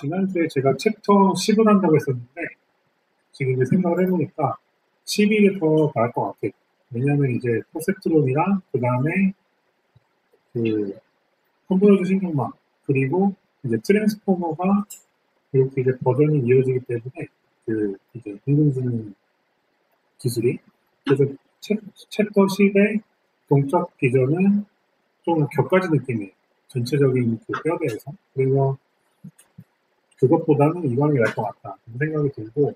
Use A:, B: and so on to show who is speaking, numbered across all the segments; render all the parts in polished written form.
A: 지난주에 제가 챕터 10을 한다고 했었는데, 지금 이제 생각을 해보니까 12게 더 나을 것 같아요. 왜냐면 이제 퍼셉트론이랑, 그 다음에 그 컴퓨터 신경망, 그리고 이제 트랜스포머가 이렇게 이제 버전이 이어지기 때문에, 이제 인공지능 기술이. 그래서 챕터 10의 동적 비전은 좀 격가지 느낌이에요. 전체적인 그 뼈대에서. 그래서 그것보다는 이거는 나을 것 같다. 그런 생각이 들고,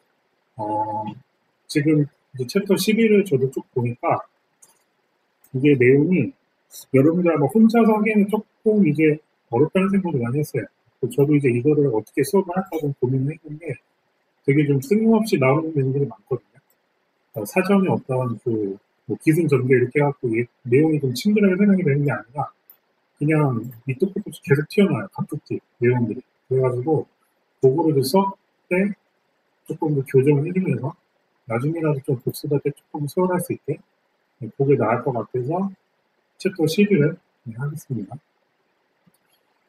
A: 지금 이제 챕터 11을 저도 쭉 보니까 이게 내용이 여러분들 아마 혼자서 하기에는 조금 이제 어렵다는 생각을 많이 했어요. 저도 이제 이거를 어떻게 수업을 할까 좀 고민을 했는데 되게 좀 쓸모없이 나오는 내용들이 많거든요. 사전에 어떤 뭐 기승전결 이렇게 해갖고 내용이 좀 친근하게 설명이 되는 게 아니라 그냥 밑도 끝도 없이 계속 튀어나와요. 각국지 내용들이. 그래가지고 그거를 수업 때 조금 더 교정을 해주면서 나중에라도 좀 복습할 때 조금 수월할 수 있게 그게 나을 것 같아서 챕터 11을 하겠습니다.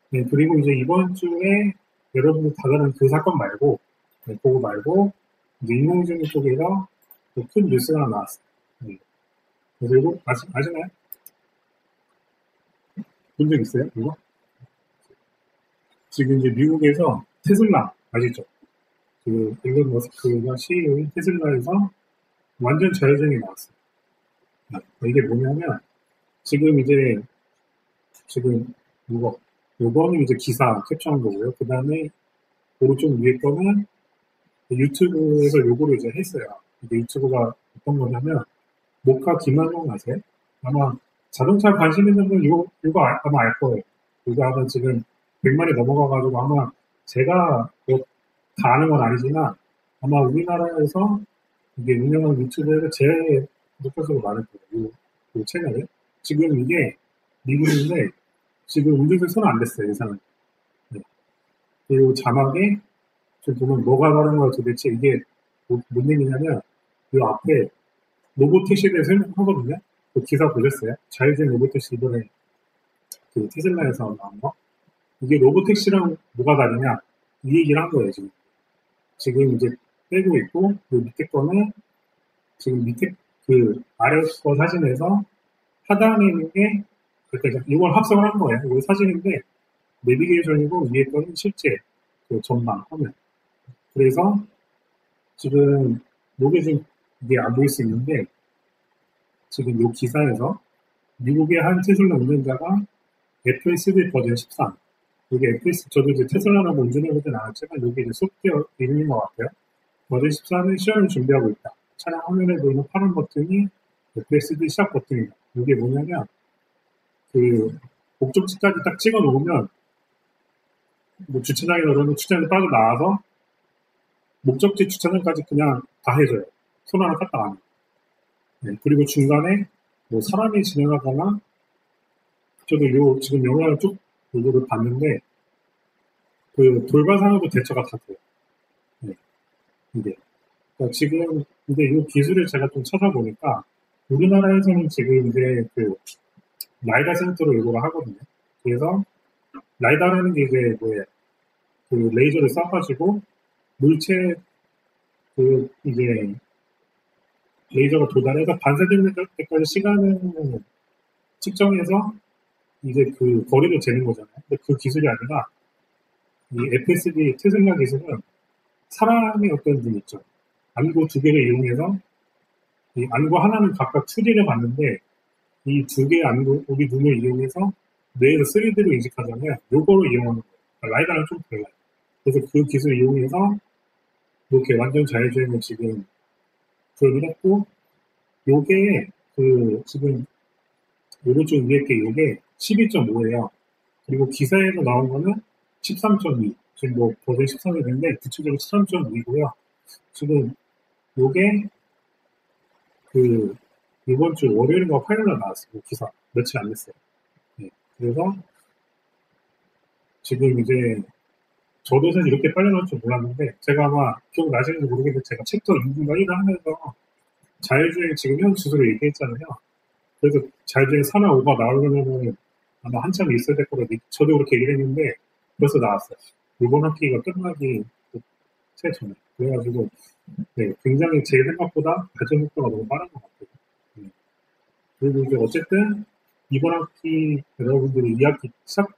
A: 네, 그리고 이제 이번 주에 여러분들 다가는 그 사건 말고 그거 말고 이제 인공지능 쪽에서 큰 뉴스가 하나 나왔어요. 네. 그리고 아시나요? 본 적 있어요? 이거? 지금 이제 미국에서 테슬라 아시죠? 일론 머스크가 CEO인 테슬라에서 완전 자율주행이 나왔어요. 이게 뭐냐면 지금 요거는 이제 기사 캡처한 거고요. 그 다음에 오른쪽 위에 거는 유튜브에서 요거를 이제 했어요. 이게 유튜브가 어떤 거냐면 모카 김한용 아세요? 아마 자동차 관심 있는 분 이거 아마 알 거예요. 이거 아마 지금 100만이 넘어가가지고 아마 제가 다 아는 건 아니지만 아마 우리나라에서 이게 유명한 유튜브에서 제일 높아서로 많을 거예요. 이 채널에. 지금 이게 미국인데 지금 운전대 손 안 댔어요. 이 사람. 네. 그리고 자막에 지금 보면 뭐가 다른 거야 도대체 이게 뭔 얘기냐면 이 앞에 로보택시에 대해서 설명하거든요. 그 기사 보셨어요? 자율주행 로보택시 이번에 그 테슬라에서 나온 거. 이게 로보택시랑 뭐가 다르냐 이 얘기를 한 거예요. 지금 이제 빼고 있고 그 밑에 거는 지금 밑에 그 아래 거 사진에서 하단에 있는 게 그러니까 이걸 합성을 한 거예요. 이거 사진인데 내비게이션이고 위에 거는 실제 그 전망 화면. 그래서 지금 요게 좀 이게 안 보일 수 있는데 지금 요 기사에서 미국의 한 테슬라 운전자가 FSD 버전 13 이게 FS 저도 이제 테슬라라고 운전해보진 않았지만 이게 이제 소프트웨어 이름인 것 같아요. 버전 13은 시험을 준비하고 있다. 차량 화면에 보이는 파란 버튼이 FSD 시작 버튼이다. 이게 뭐냐면 그 목적지까지 딱 찍어 놓으면 뭐 주차장에 넣으면 주차장에 빠져나와서 목적지 주차장까지 그냥 다 해줘요. 손 하나 깠다 안 해요. 네, 그리고 중간에 뭐 사람이 지나가거나 저도 지금 영화를 쭉 이거를 봤는데 그 돌발상으로 대처가 다 돼요. 네, 이게 그러니까 지금 근데 이 기술을 제가 좀 찾아보니까 우리나라에서는 지금 이제 그 라이다 센터로 이거를 하거든요. 그래서 라이다라는 게 이제 뭐예요? 그 레이저를 쏴가지고 물체 이제 레이저가 도달해서 반사되는 때까지 시간을 측정해서 이제 그 거리를 재는 거잖아요. 근데 그 기술이 아니라 이 FSD 테슬라 기술은 사람의 어떤 눈 있죠. 안구 두 개를 이용해서 이 안구 하나는 각각 2D를 봤는데 이 두 개의 안구 우리 눈을 이용해서 뇌에서 3D로 인식하잖아요. 요거를 이용하는 거예요. 그러니까 라이다랑 좀 달라요. 그래서 그 기술을 이용해서 이렇게 완전 자율주행을 지금 구현을 했고 요게 지금 오른쪽 위에 게 요게 12.5예요. 그리고 기사에서 나온 거는 13.2. 지금 뭐 버전 13이 됐는데 구체적으로 13.2고요. 지금 요게 이번 주 월요일인가 화요일날 나왔어요. 기사. 며칠 안 됐어요. 네. 그래서 지금 이제 저도 사실 이렇게 빨리 나올 줄 몰랐는데 제가 아마 기억나시는지 모르겠는데 제가 챕터 2분과 1을 하면서 자율주행 지금 현 주소를 얘기했잖아요. 그래서 자율주행 4나 5가 나오려면 아마 한참 있어야 될 거라 저도 그렇게 얘기를 했는데 벌써 나왔어요. 이번 학기가 끝나기 최전에. 그래가지고, 네, 굉장히 제 생각보다 발전 속도가 너무 빠른 것 같아요. 네. 그리고 이제 어쨌든, 이번 학기 여러분들이 2학기 시작할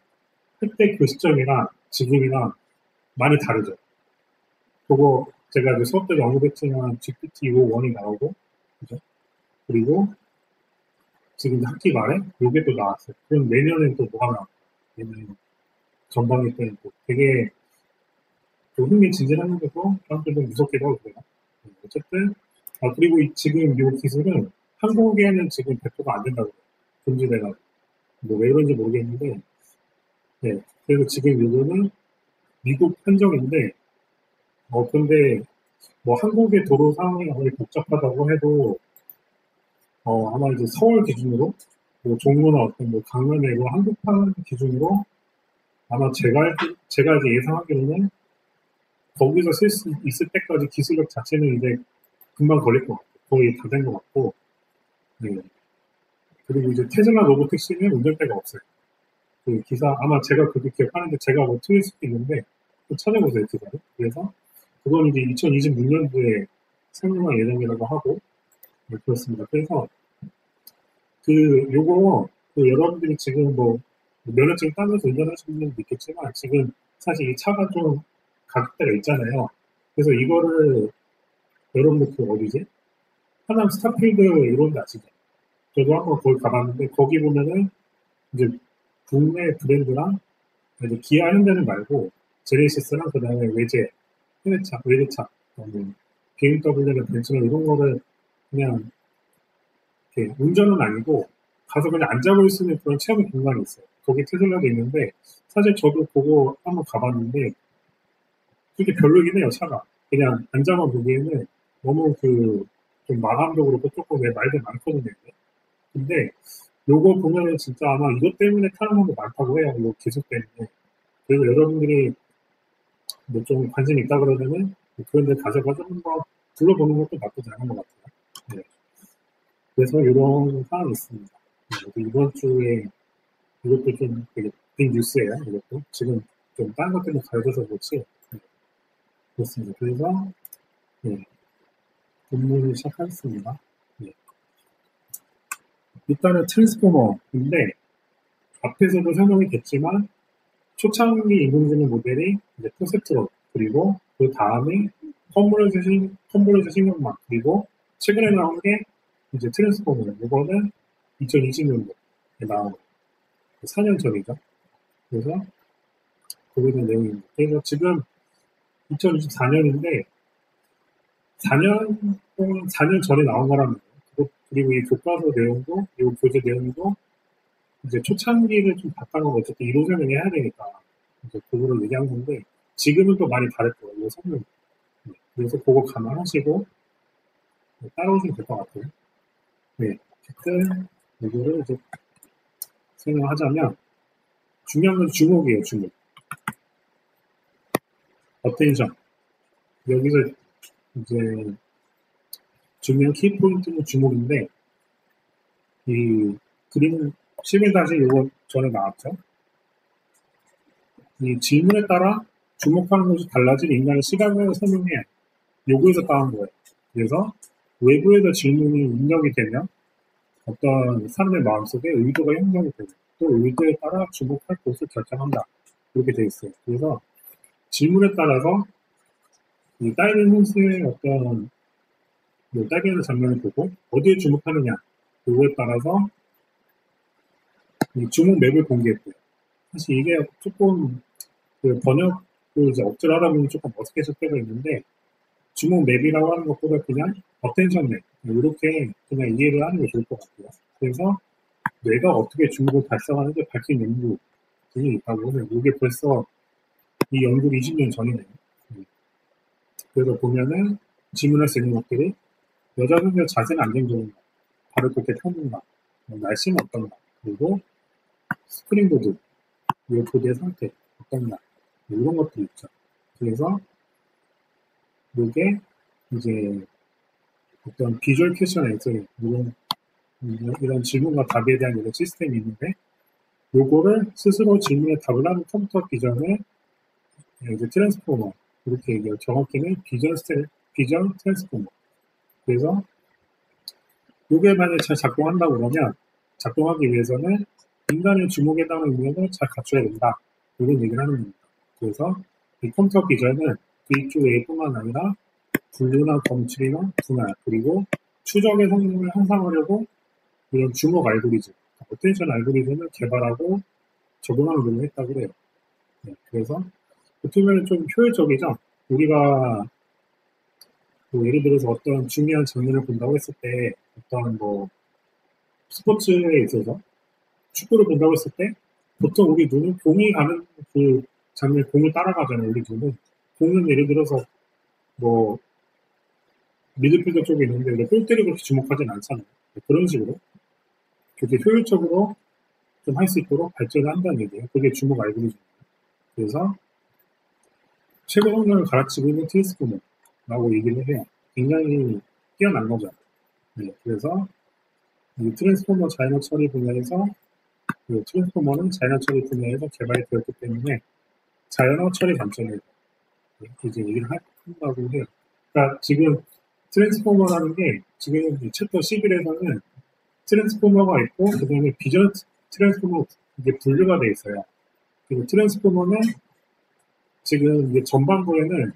A: 때 그 시점이랑 지금이랑 많이 다르죠. 그거 제가 이제 수업 때 언급했지만 GPT-5.1이 나오고, 그죠? 그리고 지금 이제 학기 말에 요게 또 나왔어요. 그럼 내년엔 또 뭐가 나올까? 내년 전반기 때는 또 되게 또 흥미진진하면서도 사람들도 무섭기도 하고 그래요. 어쨌든, 그리고 지금 이 기술은 한국에는 지금 배포가 안 된다고 해요. 금지돼가지고. 뭐 왜 그런지 모르겠는데, 네. 그래서 지금 이거는 미국 한정인데, 근데 뭐 한국의 도로 상황이 아무리 복잡하다고 해도, 아마 이제 서울 기준으로, 뭐 종로나 어떤 뭐 강남에 뭐 한국판 기준으로 아마 제가 이제 예상하기로는 거기서 쓸 수 있을 때까지 기술력 자체는 이제 금방 걸릴 것 같고, 거의 다 된 것 같고, 네. 그리고 이제 테슬라 로보택시는 운전대가 없어요. 그 기사, 아마 제가 그렇게 기억하는데 제가 뭐 틀릴 수도 있는데, 또 찾아보세요, 기사를. 그래서, 그건 이제 2026년도에 상용화 예정이라고 하고, 네, 그렇습니다. 그래서, 요거, 여러분들이 지금 뭐, 면허증 따면서 운전하시는 분도 있겠지만, 지금 사실 이 차가 좀 가격대가 있잖아요. 그래서 이거를, 여러분들 어디지? 하남 스타필드 이런 데 아시죠? 저도 한번 거기 가봤는데, 거기 보면은, 이제 국내 브랜드랑 이제 기아 현대는 말고 제네시스랑 그다음에 외제차, BMW나 벤츠나 이런 거를 그냥 이렇게 운전은 아니고 가서 그냥 앉아볼 수 있는 그런 체험 공간이 있어요. 거기 테슬라도 있는데 사실 저도 그거 한번 가봤는데 그게 별로긴 해요, 차가. 그냥 앉아만 보기에는 너무 좀 마감도 그렇고 조금 왜 말들 많거든요. 근데 요거 보면은 진짜 아마 이것 때문에 타는 사람도 많다고 해요. 요 기술 때문에. 그리고 여러분들이 뭐 좀 관심 있다 그러면은 그런 데 가셔서 한번 둘러보는 것도 나쁘지 않은 것 같아요. 네. 그래서 이런 상황이 있습니다. 네, 이번 주에 이것도 좀 되게 빅 뉴스예요. 이것도 지금 좀 다른 것 때문에 가려져서 그렇지. 네, 그렇습니다. 그래서 네, 본문을 시작하겠습니다. 네. 일단은 트랜스포머인데 앞에서도 설명이 됐지만 초창기 인공지능 모델이 이제 콘셉트로 그리고 그 다음에 컴브레이션 신경망 그리고 최근에 나온 게 이제 트랜스포머 이거는 2020년도에 나온 4년 전이죠. 그래서 거기에 대한 내용입니다. 그래서 지금 2024년인데 4년 전에 나온 거라는 거예요. 그리고 이 교과서 내용도 이 교재 내용도 이제 초창기를 좀 바꿔놓은 거 어쨌든 이론 설명해야 되니까 이제 그거를 얘기한 건데 지금은 또 많이 다를 거예요. 이거 설명. 그래서 그거 감안하시고 따라오시면 될 것 같아요. 네. 어쨌든 이거를 이제 설명하자면 중요한 건 주목이에요. 주목. 어텐션. 여기서 이제 중요한 키포인트는 주목인데 이 그림은 실행 다시 이거 전에 나왔죠. 이 질문에 따라 주목하는 것이 달라진 인간의 시각을 설명해요. 요거에서 따온 거예요. 그래서 외부에서 질문이 입력이 되면 어떤 사람의 마음속에 의도가 형성이 되고 또 의도에 따라 주목할 곳을 결정한다. 이렇게 되어 있어요. 그래서 질문에 따라서 이 딸기 혼수의 어떤 딸기하는 장면을 보고 어디에 주목하느냐 그거에 따라서 이 주목 맵을 공개했고요. 사실 이게 조금 번역을 이제 억지로 하다 보면 조금 어색해질 때가 있는데 주목 맵이라고 하는 것보다 그냥 어텐션 맵 이렇게 그냥 이해를 하는 게 좋을 것 같고요. 그래서 뇌가 어떻게 주목을 발생하는지 밝힌 연구들이 있다고 해요. 이게 벌써 이 연구가 20년 전이네요. 그래서 보면은 질문할 수 있는 것들이 여자분의 자세는 안정적인가, 발을 곱게 펴는가, 날씨는 어떤가, 그리고 스프링보드, 이 보드의 상태 어떤가, 이런 것들이 있죠. 그래서 이게 이제 어떤 비주얼 퀘션 앤서링 이런 질문과 답에 대한 이런 시스템이 있는데 요거를 스스로 질문에 답을 하는 컴퓨터 기전을 이제 트랜스포머. 이렇게 얘기해요. 정확히는 비전 트랜스포머. 그래서 이게 만약에 잘 작동한다고 그러면 작동하기 위해서는 인간의 주목에 해당하는 능력을 잘 갖춰야 된다. 이런 얘기를 하는 겁니다. 그래서 이 컴퓨터 비전은 뒤쪽 A뿐만 아니라 분류나 검출이나 분할 그리고 추적의 성능을 향상하려고 이런 주목 알고리즘, 어텐션 알고리즘을 개발하고 적용하는 일을 했다고 해요. 네, 그래서 어떻게 보면 좀 효율적이죠. 우리가 뭐 예를 들어서 어떤 중요한 장면을 본다고 했을 때 어떤 뭐 스포츠에 있어서 축구를 본다고 했을 때 보통 우리 눈은 공이 가는 그 장면 공을 따라가잖아요. 우리 눈은 공은 예를 들어서 뭐 미드필더 쪽에 있는데 우리가 골대를 그렇게 주목하진 않잖아요. 그런 식으로 그렇게 효율적으로 좀 할 수 있도록 발전을 한다는 얘기예요. 그게 주목 알고리즘이에요. 그래서 최고 성능을 가르치고 있는 트랜스포머라고 얘기를 해요. 굉장히 뛰어난 거죠. 네, 그래서 이 트랜스포머 자이너 처리 분야에서 그 트랜스포머는 자이너 처리 분야에서 개발이 되었기 때문에 자이너 처리 관점에서 이제 얘기를 한다고 해요. 그러니까 지금 트랜스포머라는 게 지금 이 챕터 11에서는 트랜스포머가 있고 그다음에 비전 트랜스포머 이게 분류가 돼 있어요. 그리고 트랜스포머는 지금 이제 전반부에는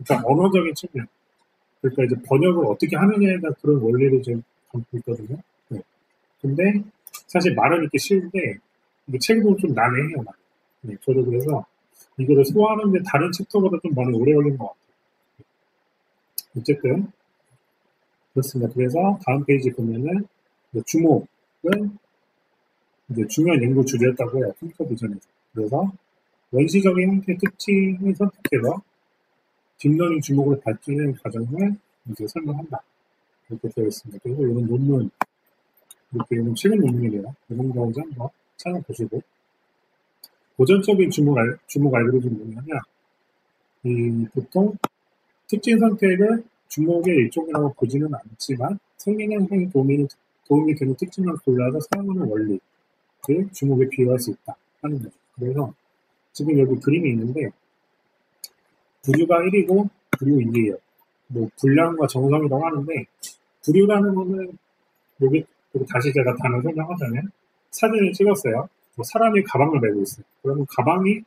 A: 그러니까 언어적인 측면, 그러니까 이제 번역을 어떻게 하느냐에 대한 그런 원리를 좀 담고 있거든요. 네. 근데 사실 말은 이렇게 쉬운데 이게 책을 보면 좀 난해해요. 말. 네, 저도 그래서 이거를 소화하는데 다른 챕터보다 좀 많이 오래 걸린 것 같아요. 어쨌든 그렇습니다. 그래서 다음 페이지 보면은 주목은 이제 중요한 연구 주제였다고 해요. 컴퓨터 비전에서. 그래서 원시적인 형태의 특징을 선택해서 딥러닝 주목을 발전하는 과정을 이제 설명한다. 이렇게 되어 있습니다. 그래서 이런 논문, 이렇게 이런 최근 논문이래요. 이런 거 이제 한번 찾아보시고. 고전적인 주목 알고리즘은 뭐냐면, 보통 특징 선택을 주목의 일종이라고 보지는 않지만, 생명 형성에 도움이 되는 특징만 골라서 사용하는 원리, 그 주목에 비유할 수 있다. 하는 거죠. 그래서 지금 여기 그림이 있는데, 부류가 1이고, 부류 2예요. 뭐, 분량과 정성이라고 하는데, 부류라는 거는, 여기 다시 제가 단어 설명하자면, 사진을 찍었어요. 뭐 사람이 가방을 메고 있어요. 그러면 가방이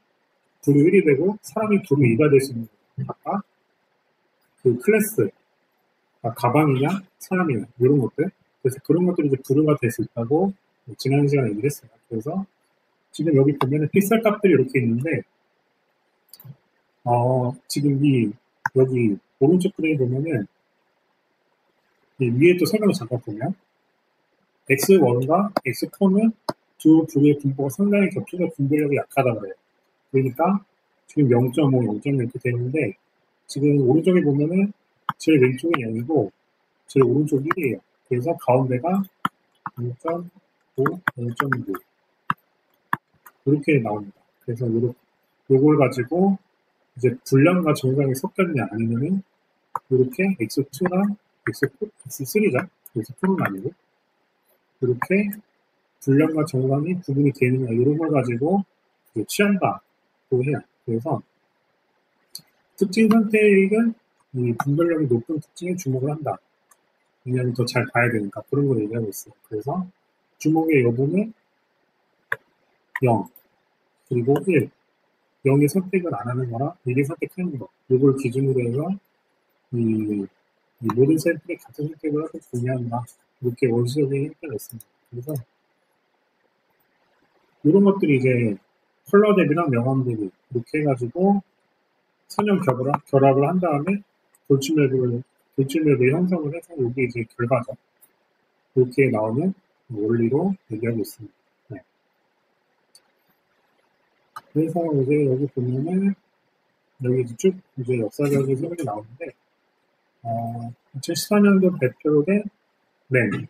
A: 부류 1이 되고, 사람이 부류 2가 될 수 있는 거예요. 아까 그 클래스, 가방이냐, 사람이냐, 이런 것들. 그래서 그런 것들이 이제 부류가 될 수 있다고, 지난 시간에 얘기를 했어요. 그래서 지금 여기 보면은 픽셀 값들이 이렇게 있는데, 지금 여기 오른쪽 그림에 보면은 이 위에 또 설명을 잠깐 보면 X1과 X4는 두 부류의 분포가 상당히 겹쳐서 분배력이 약하다 그래요. 그러니까 지금 0.5, 0.6 이렇게 되는데 지금 오른쪽에 보면은 제일 왼쪽이 0이고 제일 오른쪽이 1이에요. 그래서 가운데가 0.5, 0.6 이렇게 나옵니다. 그래서 요걸 가지고 이제 분량과 정상이 섞였냐 아니면은 이렇게 X2랑 X4, X3죠. X4는 아니고 이렇게 분량과 정상이 구분이 되느냐 이런 걸 가지고 취한다고 해요. 그래서 특징 선택은 이 분별력이 높은 특징에 주목을 한다. 왜냐하면 더 잘 봐야 되니까 그런 걸 얘기하고 있어요. 그래서 주목의 여부는 0 그리고 1 0의 선택을 안 하는 거랑 1의 선택하는 거 이걸 기준으로 해서 이 모든 샘플이 같은 선택을 하고 분리한다. 이렇게 원시적인 형태가 있습니다. 그래서 이런 것들이 이제 컬러 대비랑 명암 대비 이렇게 해가지고 선형 결합을 한 다음에 돌출맵을 형성을 해서 이게 이제 결과죠. 이렇게 나오는 원리로 얘기하고 있습니다. 네. 그래서 이제 여기 보면은 여기 쭉 이제 역사적인 설명이 나오는데 2014년도 발표된 램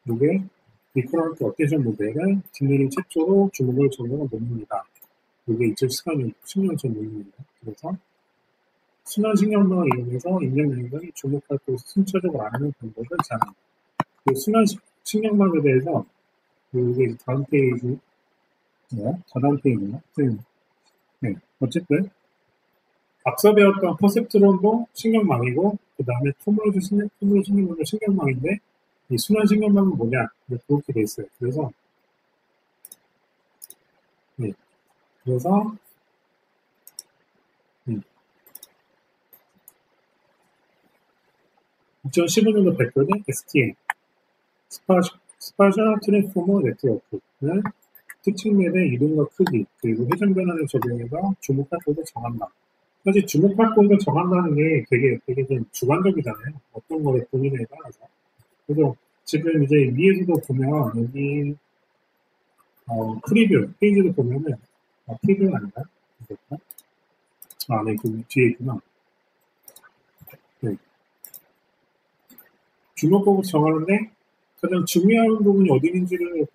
A: 이게 리커런트 어텐션 모델은 딥러닝 최초로 주목을 적용한 논문이다. 이게 2014년 10년 전 논문이에요. 그래서 순환 신경망을 이용해서 인명 영역이 주목할 곳을 순차적으로 아는 방법을 제안합니다. 그 순환 신경망에 대해서 이게 다음 페이지, 다음 페이지나? 네. 어쨌든 앞서 배웠던 퍼셉트론도 신경망이고 그 다음에 톰으로 신경망도 신경망인데 이 순환 신경망은 뭐냐 그렇게 돼 있어요. 그래서 네, 그래서 2015년도 발표된 STN 스파셜 트랜스포머 네트워크는 특징 맵의 이동과 크기 그리고 회전 변화를 적용해서 주목할 곳을 정한다. 사실 주목할 곳을 정한다는 게 되게 좀 주관적이잖아요. 어떤 거를 본인에 따라서. 그래서 지금 이제 위에서도 보면 여기 프리뷰 페이지도 보면은 프리뷰는 아닌가? 네, 그 뒤에 있구나. 네. 주목곡을 정하는데 가장 중요한 부분이 어디 있는지를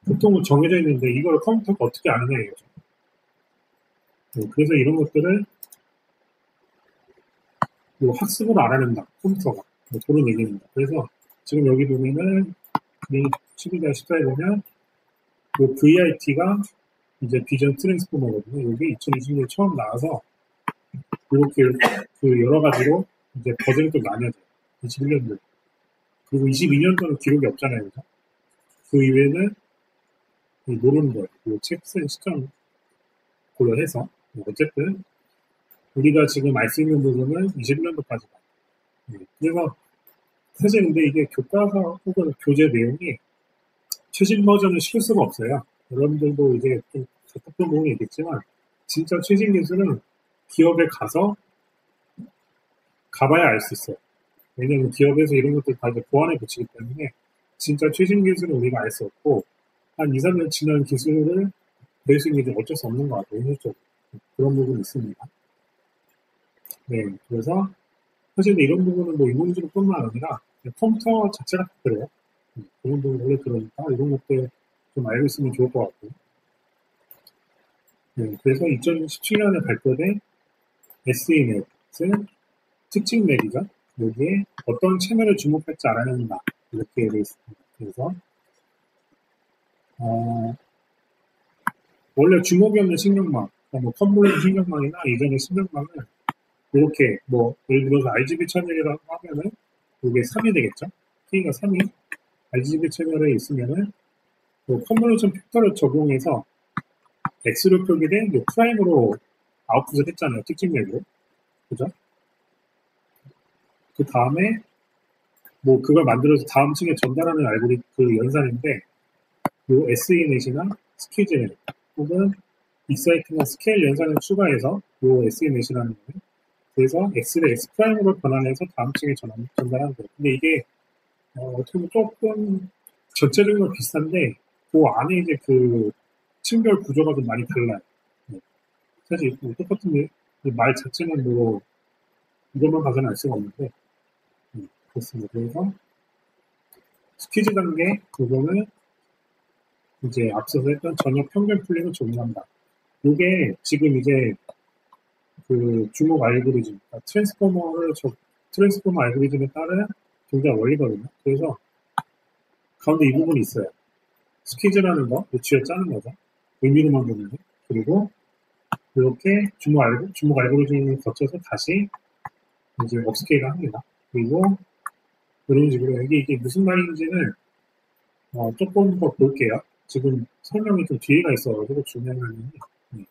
A: 보통은 정해져 있는데 이걸 컴퓨터가 어떻게 아느냐 이거죠. 네, 그래서 이런 것들을 학습으로 알아낸다 컴퓨터가 그런 얘기입니다. 그래서 지금 여기 보면은 이 12-14에 보면 그 VIT가 이제 비전 트랜스포머거든요. 여기 2020년에 처음 나와서 이렇게 그 여러 가지로 이제 버전이 또 나뉘어져요. 21년도. 그리고 22년도는 기록이 없잖아요. 그죠? 그 이외에는 모르는 거예요. 책 쓴 시점 고려해서. 어쨌든 우리가 지금 알 수 있는 부분은 21년도까지다. 그래서 사실 근데 이게 교과서 혹은 교재 내용이 최신 버전을 시킬 수가 없어요. 여러분들도 이제 좀 답답한 부분이 있겠지만 진짜 최신 기술은 기업에 가봐야 알 수 있어요. 왜냐하면 기업에서 이런 것들 다 이제 보완해 붙이기 때문에 진짜 최신 기술은 우리가 알 수 없고 한 2, 3년 지난 기술을 배울 수 있는 게 어쩔 수 없는 것 같아요. 현실적으로. 그런 부분이 있습니다. 네, 그래서 사실 이런 부분은 뭐 인공지능뿐만 아니라 컴퓨터 자체가 그래요. 그런 부분 원래 그러니까 이런 것들 좀 알고 있으면 좋을 것 같고. 네, 그래서 2017년에 발표된 SENet은 특징 매기가 여기에 어떤 채널을 주목할지 알아낸다 이렇게 되어 있습니다. 그래서 원래 주목이 없는 신경망, 뭐 컨볼루션 신경망이나 이전의 신경망은 이렇게 뭐 예를 들어서 RGB 채널이라고 하면은 이게 3이 되겠죠? K가 3이 RGB 채널에 있으면은 뭐 컨볼루션 팩터를 적용해서 X로 표기된 프라임으로 아웃풋을 했잖아요. 특징 맵으로. 그죠? 그 다음에 뭐 그걸 만들어서 다음 층에 전달하는 알고리즘 그 연산인데 요 SENet이나 스키즈넷 혹은 익사이트나 스케일 연산을 추가해서 요 SENet이라는 거예요. 그래서 X를 X 프라임으로 변환해서 다음 층에 전달하는 거예요. 근데 이게 어떻게 보면 조금 전체적으로 비슷한데 그 안에 이제 그 층별 구조가 좀 많이 달라요. 네. 사실 뭐 똑같은 말 자체는 뭐 이것만 봐서는 알 수가 없는데 그렇습니다. 그래서 스퀴즈 단계 그거는 이제 앞서서 했던 전역 평균 풀링을 적용한다. 이게 지금 이제 그 주목 알고리즘, 트랜스포머 알고리즘에 따른 동작 원리거든요. 그래서 가운데 이 부분이 있어요. 스퀴즈라는 거, 쥐어 짜는 거죠. 의미로만 보면. 그리고 이렇게 주목 알고리즘을 거쳐서 다시 이제 업스케일을 합니다. 그리고 이런 식으로 이게 무슨 말인지는 조금 더 볼게요. 지금 설명이 좀 뒤에가 있어가지고 중요한 네.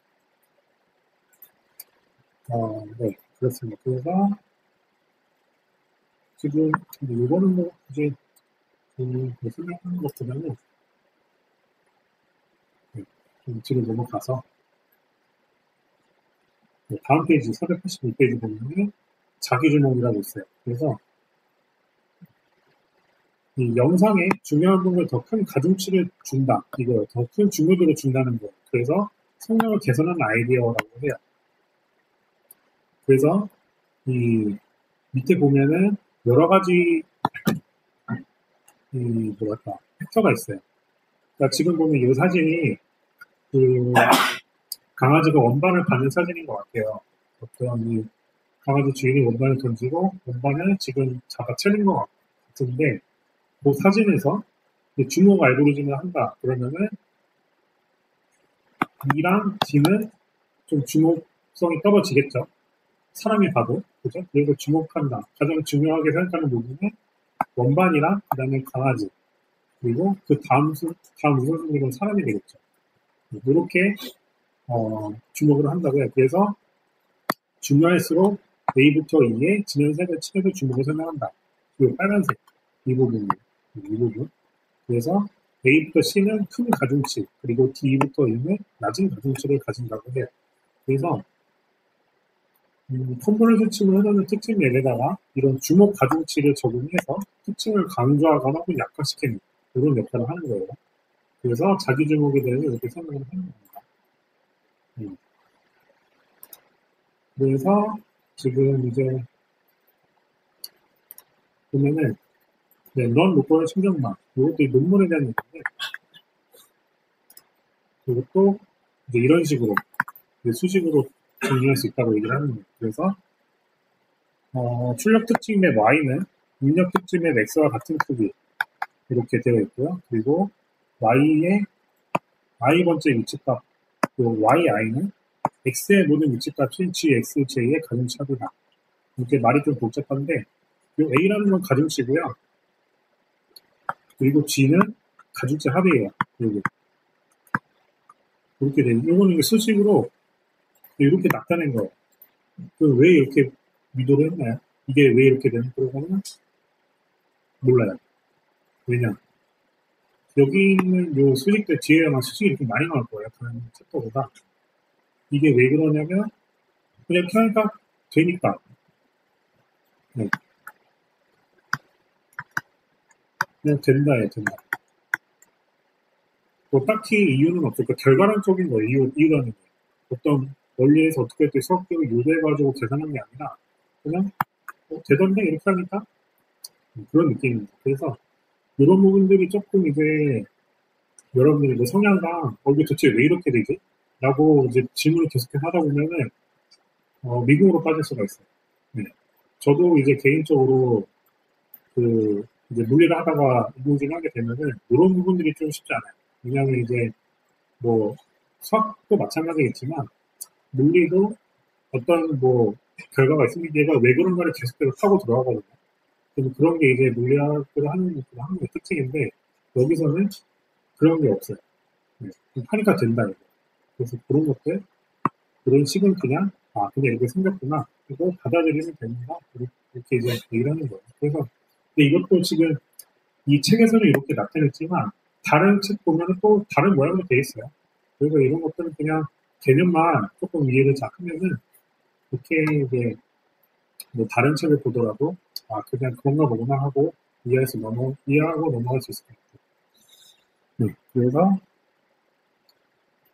A: 네, 그렇습니다. 그래서 지금 이거는 뭐 이제 설명하는 것보다는 네, 좀 뒤로 넘어가서 네, 다음 페이지 482페이지 보면 자기 주목이라고 있어요. 그래서 이 영상에 중요한 부분을 더 큰 가중치를 준다. 이거 더 큰 중요도를 준다는 거예요. 그래서 성능을 개선하는 아이디어라고 해요. 그래서 이 밑에 보면은 여러 가지 뭐랄까 팩터가 있어요. 그러니까 지금 보면 이 사진이 그 강아지가 원반을 받는 사진인 것 같아요. 어떤 이 강아지 주인이 원반을 던지고 원반을 지금 잡아채는 것 같은데 그 사진에서 주목 알고리즘을 한다. 그러면은 E랑 D는 좀 주목성이 떨어지겠죠. 사람이 봐도, 그죠? 그래서 주목한다. 가장 중요하게 생각하는 부분은 원반이랑 그 다음에 강아지. 그리고 그 다음 우선순위는 사람이 되겠죠. 이렇게, 주목을 한다고요. 그래서 중요할수록 A부터 E에 지면색을 칠해서 주목을 설명한다. 그리고 빨간색. 이 부분. 그래서 A부터 C는 큰 가중치, 그리고 D부터 E는 낮은 가중치를 가진다고 해요. 그래서 컴포넌트 층을 해놓는 특징 맵에다가 이런 주목 가중치를 적용해서 특징을 강조하거나 혹은 약화시키는 이런 역할을 하는 거예요. 그래서 자기 주목에 대해서 이렇게 설명을 하는 겁니다. 그래서 지금 이제 보면은 넌 로컬 신경망 이것도 논문에 대한 얘기인데 이것도 이제 이런 식으로 이제 수식으로 정리할 수 있다고 얘기를 하는 거예요. 그래서 출력 특징 맵 Y는 입력 특징 맵 X와 같은 크기 이렇게 되어 있고요. 그리고 Y의 I 번째 위치값 YI는 X의 모든 위치값인 GXJ의 가중치합이다. 이렇게 말이 좀 복잡한데 이 A라는 건 가중치고요. 그리고 G는 가중치 합이에요. 여기. 이렇게 돼. 이거는 수식으로 이렇게 나타낸 거예요. 왜 이렇게 미도를 했나요? 이게 왜 이렇게 되는 거냐면 몰라요. 왜냐? 여기 있는 요 수식들 뒤에 아마 수식이 이렇게 많이 나올 거예요. 다른 챕터보다. 이게 왜 그러냐면 그냥 켜니까 되니까. 네. 그냥 된다예요. 된다. 뭐 딱히 이유는 없고 결과론적인 거예요. 이유라는 게 어떤 원리에서 어떻게 할 때 수학적으로 요구해가지고 계산한 게 아니라 그냥 되던데 이렇게 하니까 그런 느낌입니다. 그래서 이런 부분들이 조금 이제 여러분들이 뭐 성향상 이게 도대체 왜 이렇게 되지? 라고 이제 질문을 계속해서 하다 보면은 미국으로 빠질 수가 있어요. 네. 저도 이제 개인적으로 그 이제 물리를 하다가 인공지능 하게 되면은 이런 부분들이 좀 쉽지 않아요. 왜냐하면 이제 뭐 수학도 마찬가지겠지만 물리도 어떤 뭐 결과가 있으면 얘가 왜 그런가를 계속해서 타고 들어가거든요. 그래서 그런 게 이제 물리학을 하는 한국의 특징인데 여기서는 그런 게 없어요. 네. 하니까 된다 이거. 그래서 그런 것들 그런 식은 그냥 그냥 이렇게 생겼구나 이거 받아들이면 됩니다. 이렇게 이제 얘기를 하는 거예요. 그래서 근데 이것도 지금 이 책에서는 이렇게 나타냈지만 다른 책 보면은 또 다른 모양으로 돼 있어요. 그래서 이런 것들은 그냥 개념만 조금 이해를 잘 하면은 이렇게 이제 뭐 다른 책을 보더라도 그냥 그런가 보구나 하고 이해하고 넘어갈 수 있을 것 같아요. 네, 그래서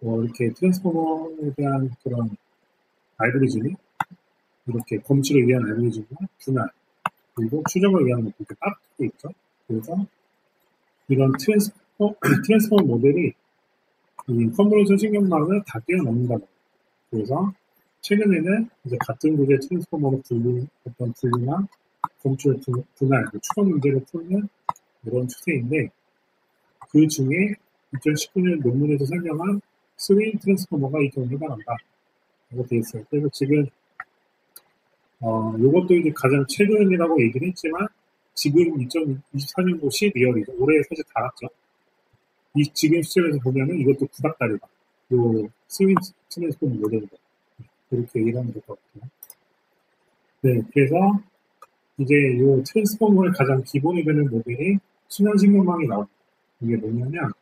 A: 이렇게 트랜스포머에 대한 그런 알고리즘이 이렇게 검출을 위한 알고리즘과 분할 그리고 추정을 위한 것도 이렇게 따로 있죠. 그래서 이런 트랜스포머 모델이 이 컨볼루션 신경망을 다 뛰어넘는다고. 그래서 최근에는 이제 같은 구조의 트랜스포머로 어떤 분류나 검출 분할, 추론 문제를 풀는 이런 추세인데 그 중에 2019년 논문에서 설명한 스윙 트랜스포머가 이 경우에 해당한다. 이렇게 되어 있어요. 그래서 지금 이것도 이제 가장 최근이라고 얘기를 했지만 지금 2024년도 12월이죠. 올해 사실 달았죠. 지금 시점에서 보면은 이것도 구닥다리다. 요 스윙 트랜스포머 모델이다. 이렇게 얘기를 하면 될 것 같아요. 네, 그래서 이제 요 트랜스포머의 가장 기본이 되는 모델이 순환신경망이 나옵니다. 이게 뭐냐면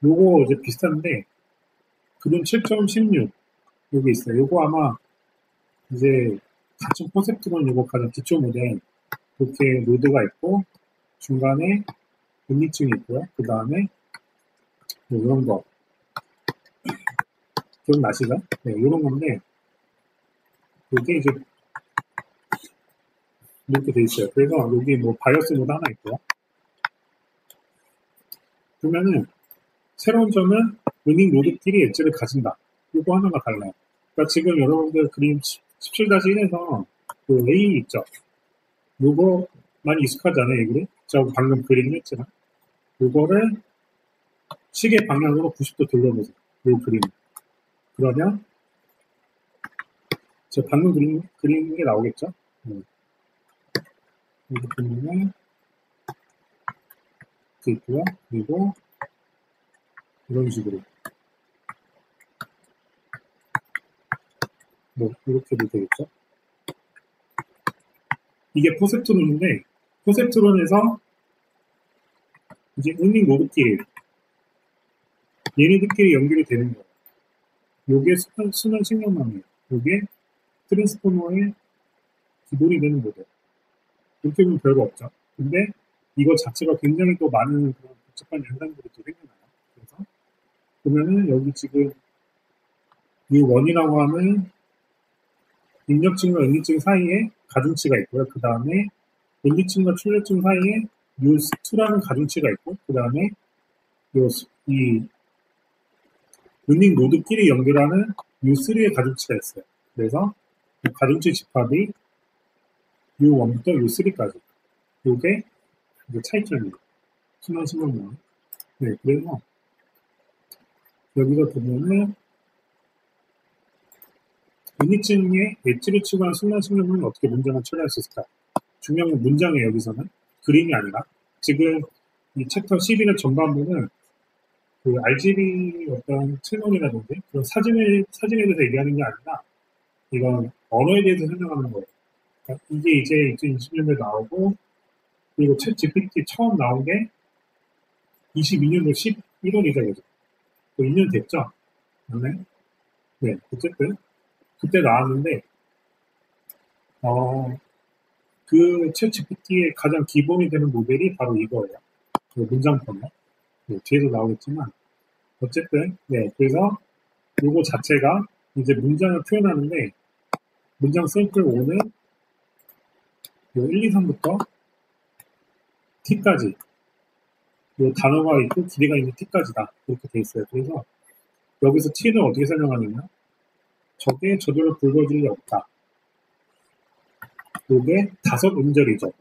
A: 요거 이제 비슷한데 그림 7.16 여기 있어요. 요거 아마 이제 같은 콘셉트건 요거 가장 기초 모델 이렇게 노드가 있고 중간에 분리층이 있고요. 그 다음에 뭐 이런 거 기억나시죠? 네, 이런 건데 이게 이제 이렇게 돼 있어요. 그래서 여기 뭐 바이오스 모드 하나 있고요. 그러면은 새로운 점은 은닉 노드끼리 엣지를 가진다. 이거 하나가 달라요. 그러니까 지금 여러분들 그림 17-1에서 그 A 있죠. 요거 많이 익숙하잖아요, 이 그림. 저 방금 그리긴 했지만 이거를 시계 방향으로 90도 돌려보세요. 이 그림. 그러면 제가 방금 그린 게 나오겠죠? 여기 보면은 이렇게 있고요. 그리고 이런 식으로 뭐 이렇게도 되겠죠? 이게 포셉트론인데 포셉트론에서 이제 은닉 노드끼리 얘네들끼리 연결이 되는 거예요. 요게 순환 신경망이에요. 요게 트랜스포머의 기본이 되는 모델. 이렇게 보면 별거 없죠. 근데 이거 자체가 굉장히 또 많은 그런 복잡한 현상들이 또 생겨나요. 그래서 보면은 여기 지금 이 원이라고 하는 입력층과 은닉층 사이에 가중치가 있고요. 그 다음에 은닉층과 출력층 사이에 U2라는 가중치가 있고, 그 다음에 이 은닉 노드끼리 연결하는 U3의 가중치가 있어요. 그래서 그 가중치 집합이 U1부터 U3까지. 이게 이제 차이점이에요. 순환 신경망. 네, 그래서 여기서 보면은 은닉층의 엣지를 치고한 순환 신경망은 어떻게 문장을 처리할 수 있을까? 중요한 건 문장이에요, 여기서는. 그림이 아니라. 지금 이 챕터 12는 전반부는 그 RGB 어떤 채널이라든지 그런 사진에 대해서 얘기하는 게 아니라 이건 언어에 대해서 설명하는 거예요. 그러니까 이게 이제 2020년도에 나오고 그리고 챗 GPT 처음 나온 게 22년도 11월이죠, 그죠? 2년 됐죠? 맞네? 네, 어쨌든 그때 나왔는데 그 챗 GPT의 가장 기본이 되는 모델이 바로 이거예요. 그 문장 번역. 네, 뒤에도 나오겠지만 어쨌든 네, 그래서 이거 자체가 이제 문장을 표현하는데 문장 샘플 5는 1, 2, 3부터 t까지 단어가 있고 길이가 있는 t까지다 이렇게 돼 있어요. 그래서 여기서 t는 어떻게 설명하냐면 저게 저절로 붉어질 리 없다. 이게 5음절이죠.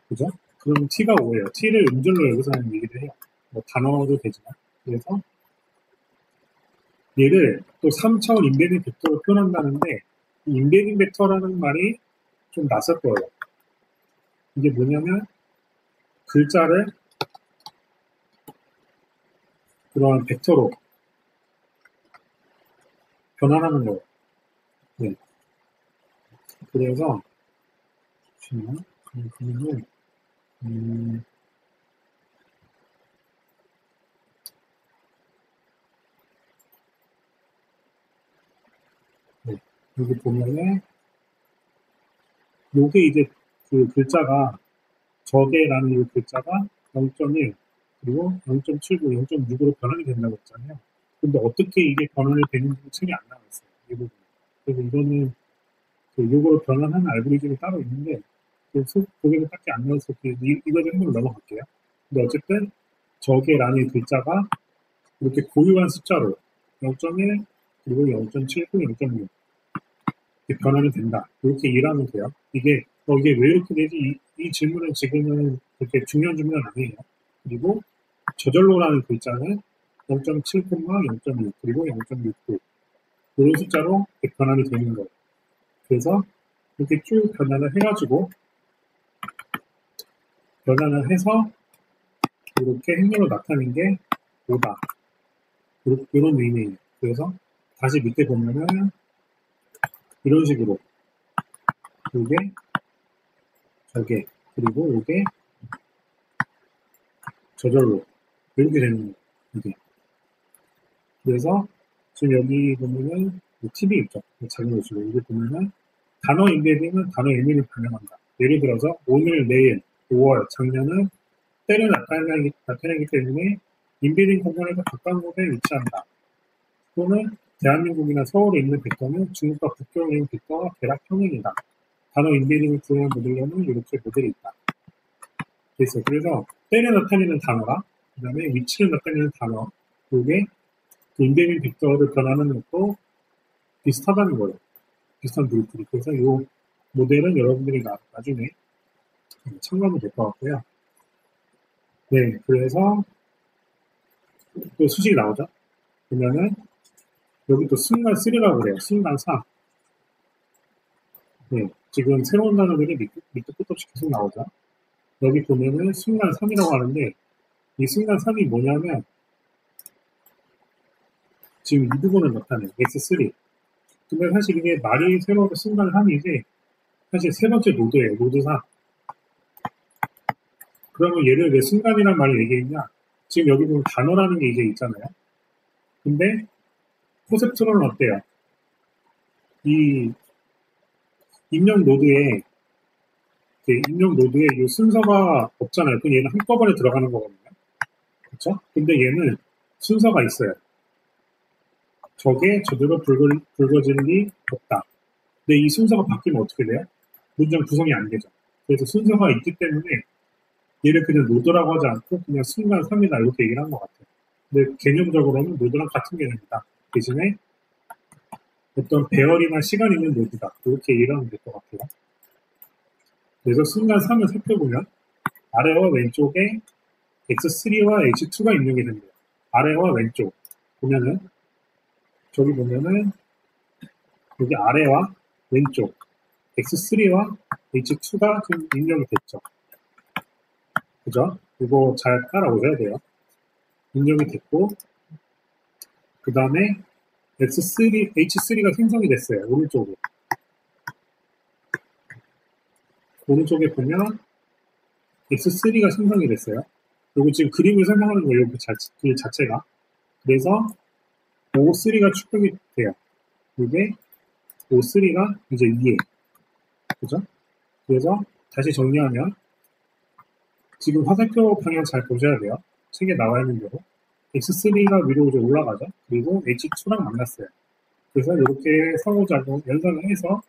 A: 그죠? 그럼 t가 5예요. t를 음절로 여기서 하는 얘기를 해요. 뭐 단어도 되지만. 그래서 얘를 또 3차원 인베딩 벡터로 표현한다는데 이 인베딩 벡터라는 말이 좀 낯설 거예요. 이게 뭐냐면 글자를 그런 벡터로 변환하는 거예요. 네. 그래서 그러면은 네. 여기 보면은 요게 이제 그 글자가 저게라는 이 글자가 0.1 그리고 0.79, 0.6으로 변환이 된다고 했잖아요. 근데 어떻게 이게 변환이 되는지 책이 안 나왔어요. 이 부분. 그래서 이거는 요걸 변환하는 알고리즘이 따로 있는데 거기는 딱히 안 나와서 이거를 한번 넘어갈게요. 근데 어쨌든 저게라는 글자가 이렇게 고유한 숫자로 0.1 그리고 0.79, 0.6 이렇게 변환이 된다. 이렇게 이해하면 돼요. 이게 왜 이렇게 되지? 이 질문은 지금은 그렇게 중요한 질문은 아니에요. 그리고 저절로라는 글자는 0.7, 0.6 그리고 0.69 이런 숫자로 변환이 되는 거예요. 그래서 이렇게 쭉 변환을 해가지고 변환을 해서 이렇게 행렬로 나타낸 게 5다. 이런 의미예요. 그래서 다시 밑에 보면은 이런 식으로 요게 저게 그리고 요게 저절로 이렇게 되는 거예요. 이게. 그래서 지금 여기 보면은 팁이 있죠. 작은 것으로 여기 보면은 단어 인베딩은 단어 의미를 반영한다. 예를 들어서 오늘, 내일, 5월, 작년은 때를 나타내기 때문에 인베딩 공간에서 가까운 곳에 위치한다. 또는 대한민국이나 서울에 있는 벡터는 중국과 북경에 있는 벡터와 대략 평행이다. 단어 인베딩을 구현한 모델로는 이렇게 모델이 있다. 그래서 때를 나타내는 단어랑 그 다음에 위치를 나타내는 단어 이게 그 인베딩 벡터를 변하는 것도 비슷하다는 거예요. 비슷한 그룹들이. 그래서 이 모델은 여러분들이 나중에 참고하면 될 것 같고요. 네, 그래서 또 수식이 나오죠. 그러면은 여기 또 순간 3라고 그래요. 순간 3. 네, 지금 새로운 단어들이 밑도 끝도 없이 계속 나오죠. 여기 보면은 순간 3이라고 하는데 이 순간 3이 뭐냐면 지금 이 부분을 나타내요. X3. 근데 사실 이게 말이 새로운 순간 3이지 사실 세 번째 노드예요. 노드 3. 그러면 얘를 왜 순간이란 말을 얘기했냐? 지금 여기 보면 단어라는 게 이제 있잖아요. 근데 콘셉트로는 어때요? 이 입력 노드에 입력 노드에 이 순서가 없잖아요. 그럼 얘는 한꺼번에 들어가는 거거든요. 그렇죠? 근데 얘는 순서가 있어요. 저게 저대로 붉어지는 게 없다. 근데 이 순서가 바뀌면 어떻게 돼요? 문장 구성이 안 되죠. 그래서 순서가 있기 때문에 얘를 그냥 노드라고 하지 않고 그냥 순간 3이다 이렇게 얘기를 한 것 같아요. 근데 개념적으로는 노드랑 같은 개념이다. 대신에 어떤 배열이나 시간 있는 노드다. 이렇게 얘기를 하면 될 것 같아요. 그래서 순간 3을 살펴보면 아래와 왼쪽에 X3와 H2가 입력이 됩니다. 아래와 왼쪽 보면은 저기 보면은 여기 아래와 왼쪽 X3와 H2가 지금 입력이 됐죠. 그죠? 이거 잘 따라오셔야 돼요. 입력이 됐고 그 다음에 X3, H3가 생성이 됐어요. 오른쪽에 보면 X3가 생성이 됐어요. 그리고 지금 그림을 설명하는 거예요. 그 자체가. 그래서 O3가 축적이 돼요. 이게 O3가 이제 2에. 그죠? 그래서 다시 정리하면 지금 화살표 방향 잘 보셔야 돼요. 책에 나와 있는 대로. X3가 위로 이제 올라가죠. 그리고 H2랑 만났어요. 그래서 이렇게 상호작용, 연산을 해서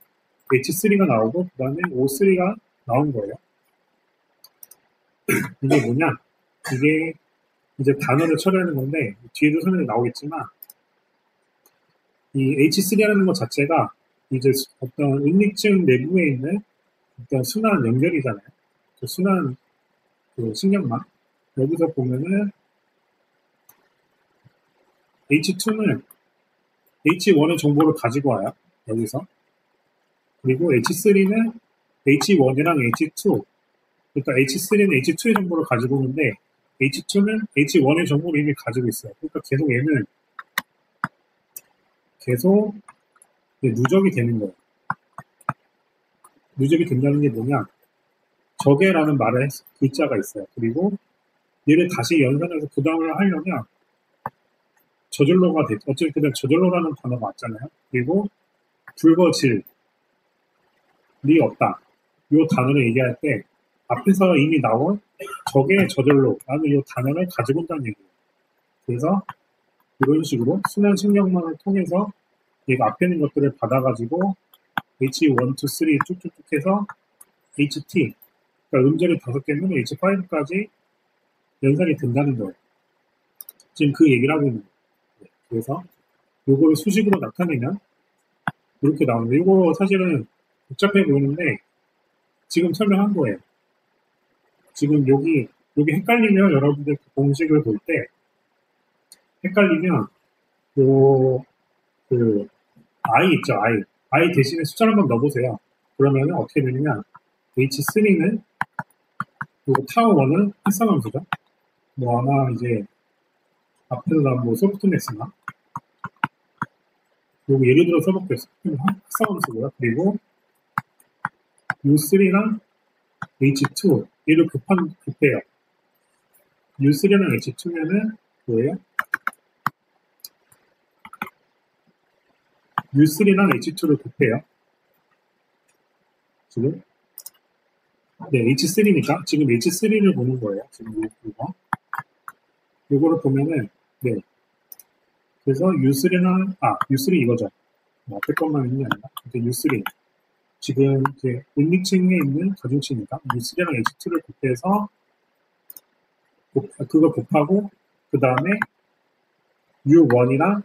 A: H3가 나오고, 그 다음에 O3가 나온 거예요. 이게 뭐냐? 이게 이제 단어를 처리하는 건데, 뒤에도 설명이 나오겠지만, 이 H3라는 것 자체가 이제 어떤 은닉층 내부에 있는 어떤 순환 연결이잖아요. 그 순환 그 신경망. 여기서 보면은 H2는 H1의 정보를 가지고 와요. 여기서. 그리고 H3는 H1이랑 H2, 그러니까 H3는 H2의 정보를 가지고 오는데 H2는 H1의 정보를 이미 가지고 있어요. 그러니까 계속 얘는 계속 누적이 되는 거예요. 누적이 된다는 게 뭐냐? 적애라는 말의 글자가 있어요. 그리고 얘를 다시 연산해서 구동을 하려면 저절로가 됐죠. 어쨌든 그냥 저절로라는 단어가 왔잖아요. 그리고 붉어질이 없다. 이 단어를 얘기할 때 앞에서 이미 나온 적의 저절로라는 이 단어를 가지고 온다는 얘기예요. 그래서 이런 식으로 순환 신경망을 통해서 얘가 앞에 있는 것들을 받아가지고 H1, 2, 3 쭉쭉쭉 해서 HT, 그러니까 음절이 5개면 H5까지 연산이 된다는 거예요. 지금 그 얘기를 하고 있는 거예요. 그래서 요거를 수식으로 나타내면 이렇게 나오는데 이거 사실은 복잡해 보이는데 지금 설명한 거예요. 지금 여기 헷갈리면 여러분들 그 공식을 볼 때 헷갈리면 그 I 있죠, I 대신에 숫자를 한번 넣어보세요. 그러면 어떻게 되냐면 H3는 그리고 타워1은 활성함수죠. 뭐 아마 이제 앞에서 나온 뭐 소프트넥스나 요거 예를 들어 써볼게요. 활성함수고요. 그리고 U3랑 H2 얘를 급해요. U3랑 H2면은 뭐예요? U3랑 H2를 급해요. 지금 네, H3니까 지금 H3를 보는 거예요. 지금 이거를 보면은 네, 그래서 U3 이거죠. 앞에 것만 있는 게 아니라 이제 U3 지금 이제 은닉층에 있는 가중치니까 U3랑 H2를 곱해서 그거 곱하고 그 다음에 U1이랑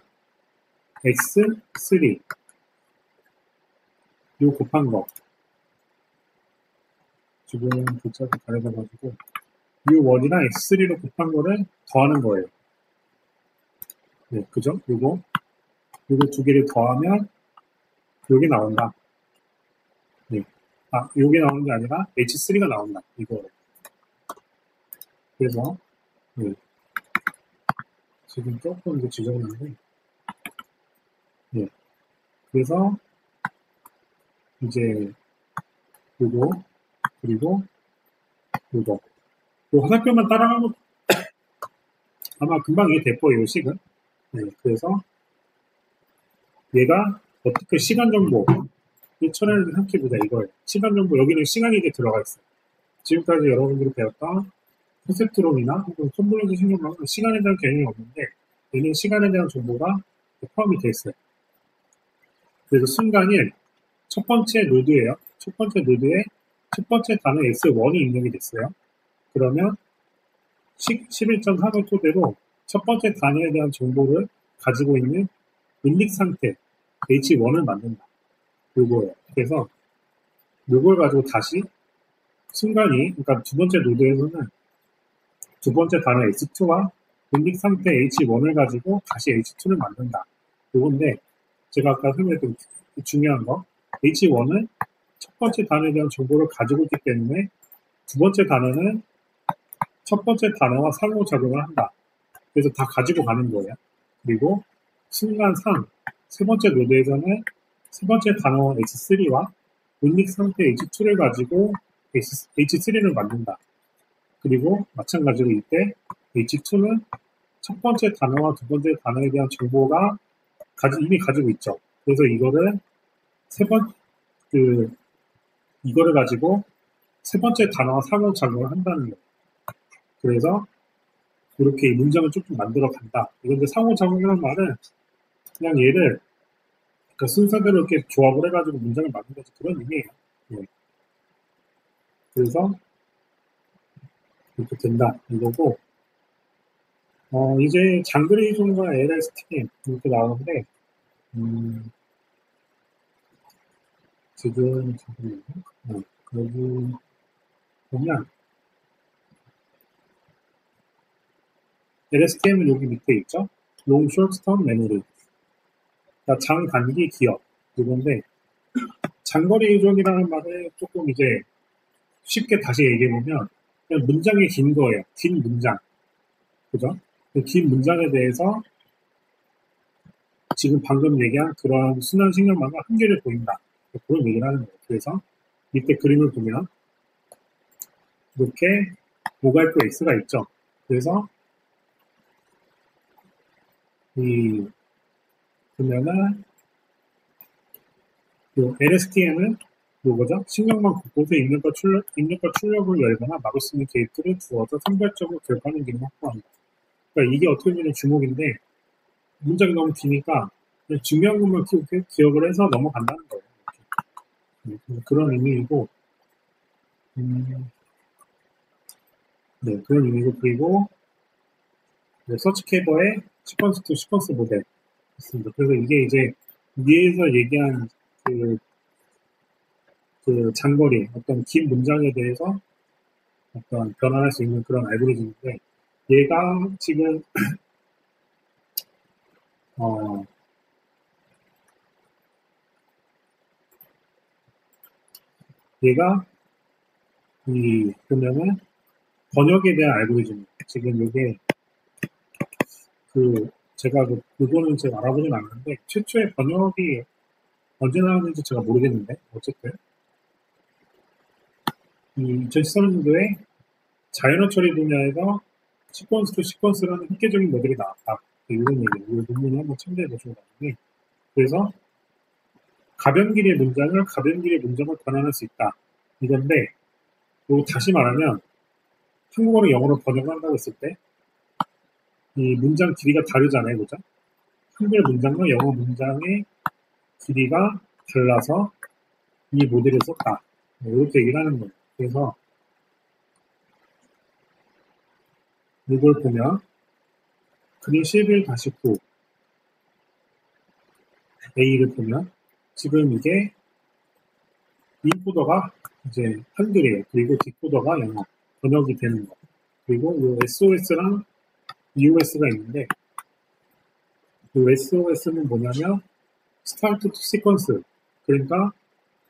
A: X3 요 곱한 거 지금 글자가 가려져가지고 U1이랑 X3로 곱한 거를 더하는 거예요. 네, 그죠? 요거 두 개를 더하면 요게 나온다. 네. 요게 나오는 게 아니라 H3가 나온다. 이거. 그래서 네. 지금 조금 이제 지저분한데 네. 그래서 이제 요거 그리고 요거 요 화살표만 따라가면 아마 금방 이게 될 거예요, 식은. 네. 그래서 얘가 어떻게 시간 정보 이 처리를 생각해보자 이거예요. 시간 정보 여기는 시간이 이제 들어가 있어요. 지금까지 여러분들이 배웠던 콘셉트론이나 혹은 콤블런트 신경망은 시간에 대한 개념이 없는데 얘는 시간에 대한 정보가 포함이 되어 있어요. 그래서 순간이 첫 번째 노드예요. 첫 번째 노드에 첫 번째 단어 S1이 입력이 됐어요. 그러면 11.3을 토대로 첫 번째 단어에 대한 정보를 가지고 있는 인릭 상태 H1을 만든다. 요거예요. 그래서 요걸 가지고 다시 순간이 그러니까 두 번째 노드에서는 두 번째 단어 H2와 인릭 상태 H1을 가지고 다시 H2를 만든다. 요건데 제가 아까 설명했던 중요한 거 H1은 첫 번째 단어에 대한 정보를 가지고 있기 때문에 두 번째 단어는 첫 번째 단어와 상호작용을 한다. 그래서 다 가지고 가는 거예요. 그리고 순간 3, 세 번째 노드에서는 세 번째 단어 H3와 인릭 상태 H2를 가지고 H3를 만든다. 그리고 마찬가지로 이때 H2는 첫 번째 단어와 두 번째 단어에 대한 정보가 이미 가지고 있죠. 그래서 이거를 이거를 가지고 세 번째 단어와 상호작용을 한다는 거예요. 그래서 이렇게 문장을 쭉쭉 만들어 간다. 이런데 상호작용이라는 말은 그냥 얘를 그 순서대로 이렇게 조합을 해가지고 문장을 만든다지 그런 의미예요. 네. 그래서 이렇게 된다 이거고 이제 장그레이존과 LST 이렇게 나오는데 지금 잠깐만요. 여기 보면 LSTM은 여기 밑에 있죠. Long Short Term Memory. 그러니까 장단기 기억 이건데 장거리 의존이라는 말을 조금 이제 쉽게 다시 얘기해보면 그냥 문장이 긴 거예요. 긴 문장. 그죠? 그 긴 문장에 대해서 지금 방금 얘기한 그런 순환 신경망과 한계를 보인다. 그런 얘기를 하는 거예요. 그래서 밑에 그림을 보면 이렇게 모갈표 X가 있죠. 그래서 보면은 LSTM은 뭐죠? 신경망 곳곳에 입력과 출력을 열거나 막을 수 있는 게이트를 두어서 선별적으로 결과하는 기능을 확보한다. 그러니까 이게 어떻게 보면 주목인데 문장이 너무 기니까 중요한 것만 기억을 해서 넘어간다는 거예요. 그런 의미이고 네, 그런 의미고 그리고 서치 캐버의 시퀀스 투 시퀀스 모델 있습니다. 그래서 이게 이제 위에서 얘기한 그 장거리 어떤 긴 문장에 대해서 어떤 변환할 수 있는 그런 알고리즘인데 얘가 지금 얘가 보면은 번역에 대한 알고리즘 지금 이게 제가 그거는 제가 알아보진 않았는데 최초의 번역이 언제 나왔는지 제가 모르겠는데 어쨌든 2013년도에 자연어 처리 분야에서 시퀀스 투 시퀀스라는 획기적인 모델이 나왔다. 이런 얘기예요. 이 논문을 한번 참조해 보시면 나중에 그래서 가변 길이의 문장을 가변 길이의 문장으로 변환할 수 있다. 이건데 다시 말하면 한국어로 영어로 번역을 한다고 했을 때 이 문장 길이가 다르잖아요. 그죠? 한글 문장과 영어 문장의 길이가 달라서 이 모델을 썼다. 이렇게 얘기를 하는 거예요. 그래서 이걸 보면 그림 11-9 A를 보면 지금 이게 인코더가 이제 한글이에요. 그리고 디코더가 영어 번역이 되는 거. 그리고 이 SOS랑 EOS가 있는데 이 SOS는 뭐냐면 스타트 투 시퀀스, 그러니까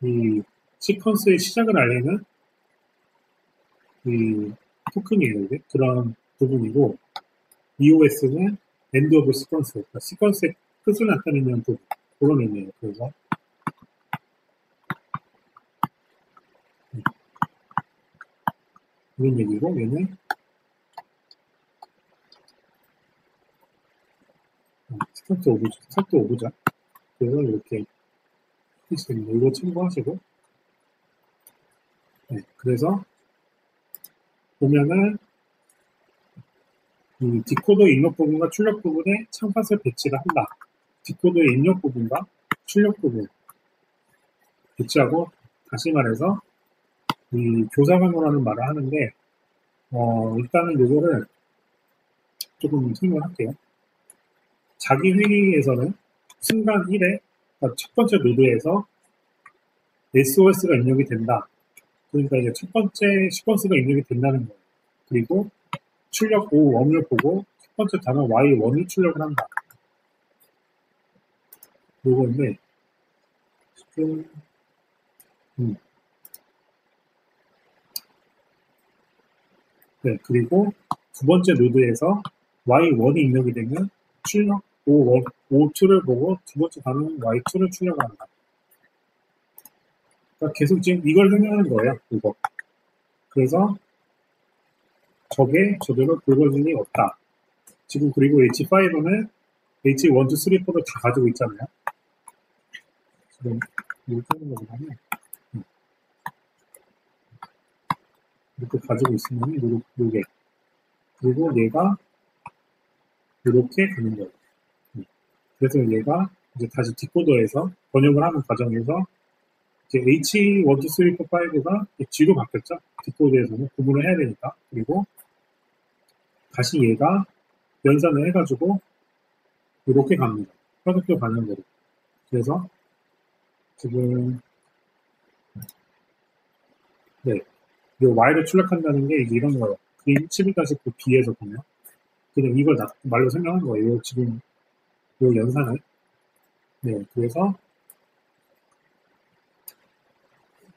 A: 이 시퀀스의 시작을 알리는 이 토큰이에요. 이게 그런 부분이고, EOS는 엔드 오브 시퀀스, 그러니까 시퀀스의 끝을 나타내는 부분, 그런 의미예요. 그래서 이런 얘기고, 얘는 스타트 오브죠. 그래서 이렇게 있습니다. 이거 참고하시고, 네, 그래서 보면은 이 디코더 입력 부분과 출력 부분에 참팟을 배치를 한다. 디코더의 입력 부분과 출력 부분 배치하고, 다시 말해서 이 교사관호라는 말을 하는데, 일단은 이거를 조금 설명할게요. 자기 회의에서는 순간 1에, 그러니까 첫 번째 노드에서 SOS가 입력이 된다. 그러니까 이제 첫 번째 시퀀스가 입력이 된다는 거예요. 그리고 출력 O1을 보고 첫 번째 단어 Y1을 출력을 한다. 요거인데, 지금, 네, 그리고 두 번째 노드에서 Y1이 입력이 되면 출력 O1, O2를 보고 두 번째 단어는 Y2를 출력을 한다. 그러니까 계속 지금 이걸 설명하는 거예요, 이거. 그래서 저게 저대로 불거진이 없다. 지금 그리고 H5는 H1, 2, 3, 4를 다 가지고 있잖아요. 지금 이렇게 하는 거 보면 이렇게 가지고 있으면 요게, 그리고 얘가 이렇게 가는 거예요. 그래서 얘가 이제 다시 디코더에서 번역을 하는 과정에서 이제 H1, 2, 3, 4, 5가 G로 바뀌었죠. 디코드에서는 구분을 해야 되니까. 그리고 다시 얘가 연산을 해가지고 이렇게 갑니다. 프로젝트 반영대로. 그래서 지금 네, 이 Y를 출력한다는 게 이제 이런 거예요. 그림 11-9B에서 보면 그냥 이걸 말로 설명한 거예요. 지금 이 연산을. 네, 그래서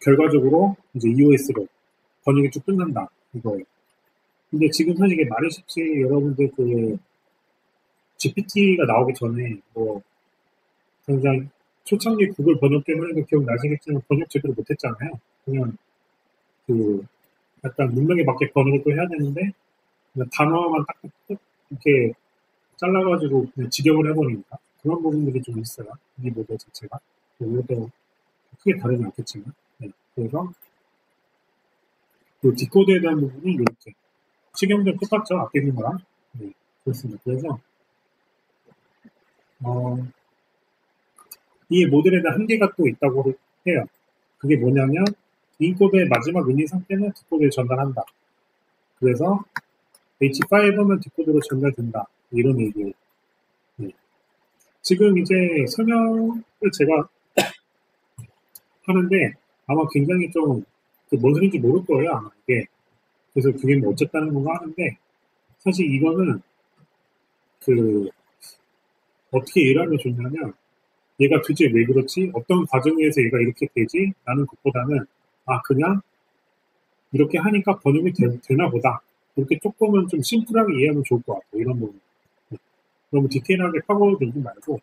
A: 결과적으로 이제 EOS로 번역이 쭉 끝난다 이거예요. 근데 지금 사실 이게 말이 쉽지, 여러분들 그 GPT가 나오기 전에 뭐 당장 초창기 구글 번역 때문에도 기억나시겠지만 번역 제대로 못했잖아요. 그냥 그 약간 문명에 맞게 번역을 또 해야 되는데 그냥 단어만 딱 이렇게 잘라가지고 그냥 직역을 해버리니까 그런 부분들이 좀 있어요. 이 모델 자체가. 이것도 크게 다르지 않겠지만. 네. 그래서 그 디코드에 대한 부분이 이렇게 식용도 똑같죠. 아끼는 거랑. 네. 그렇습니다. 그래서 이 모델에 대한 한계가 또 있다고 해요. 그게 뭐냐면 인코드의 마지막 의미 상태는 디코드에 전달한다. 그래서 H5는 디코드로 전달된다. 이런 얘기예요. 네. 지금 이제 설명을 제가 하는데 아마 굉장히 좀 뭔 소리인지 모를 거예요. 아마 이게. 그래서 그게 뭐 어쨌다는 건가 하는데 사실 이거는 그 어떻게 이해하면 좋냐면 얘가 도대체 왜 그렇지? 어떤 과정에서 얘가 이렇게 되지? 라는 것보다는 그냥 이렇게 하니까 번역이 되나 보다. 이렇게 조금은 좀 심플하게 이해하면 좋을 것 같아요. 이런 부분. 네. 너무 디테일하게 파고들지 말고.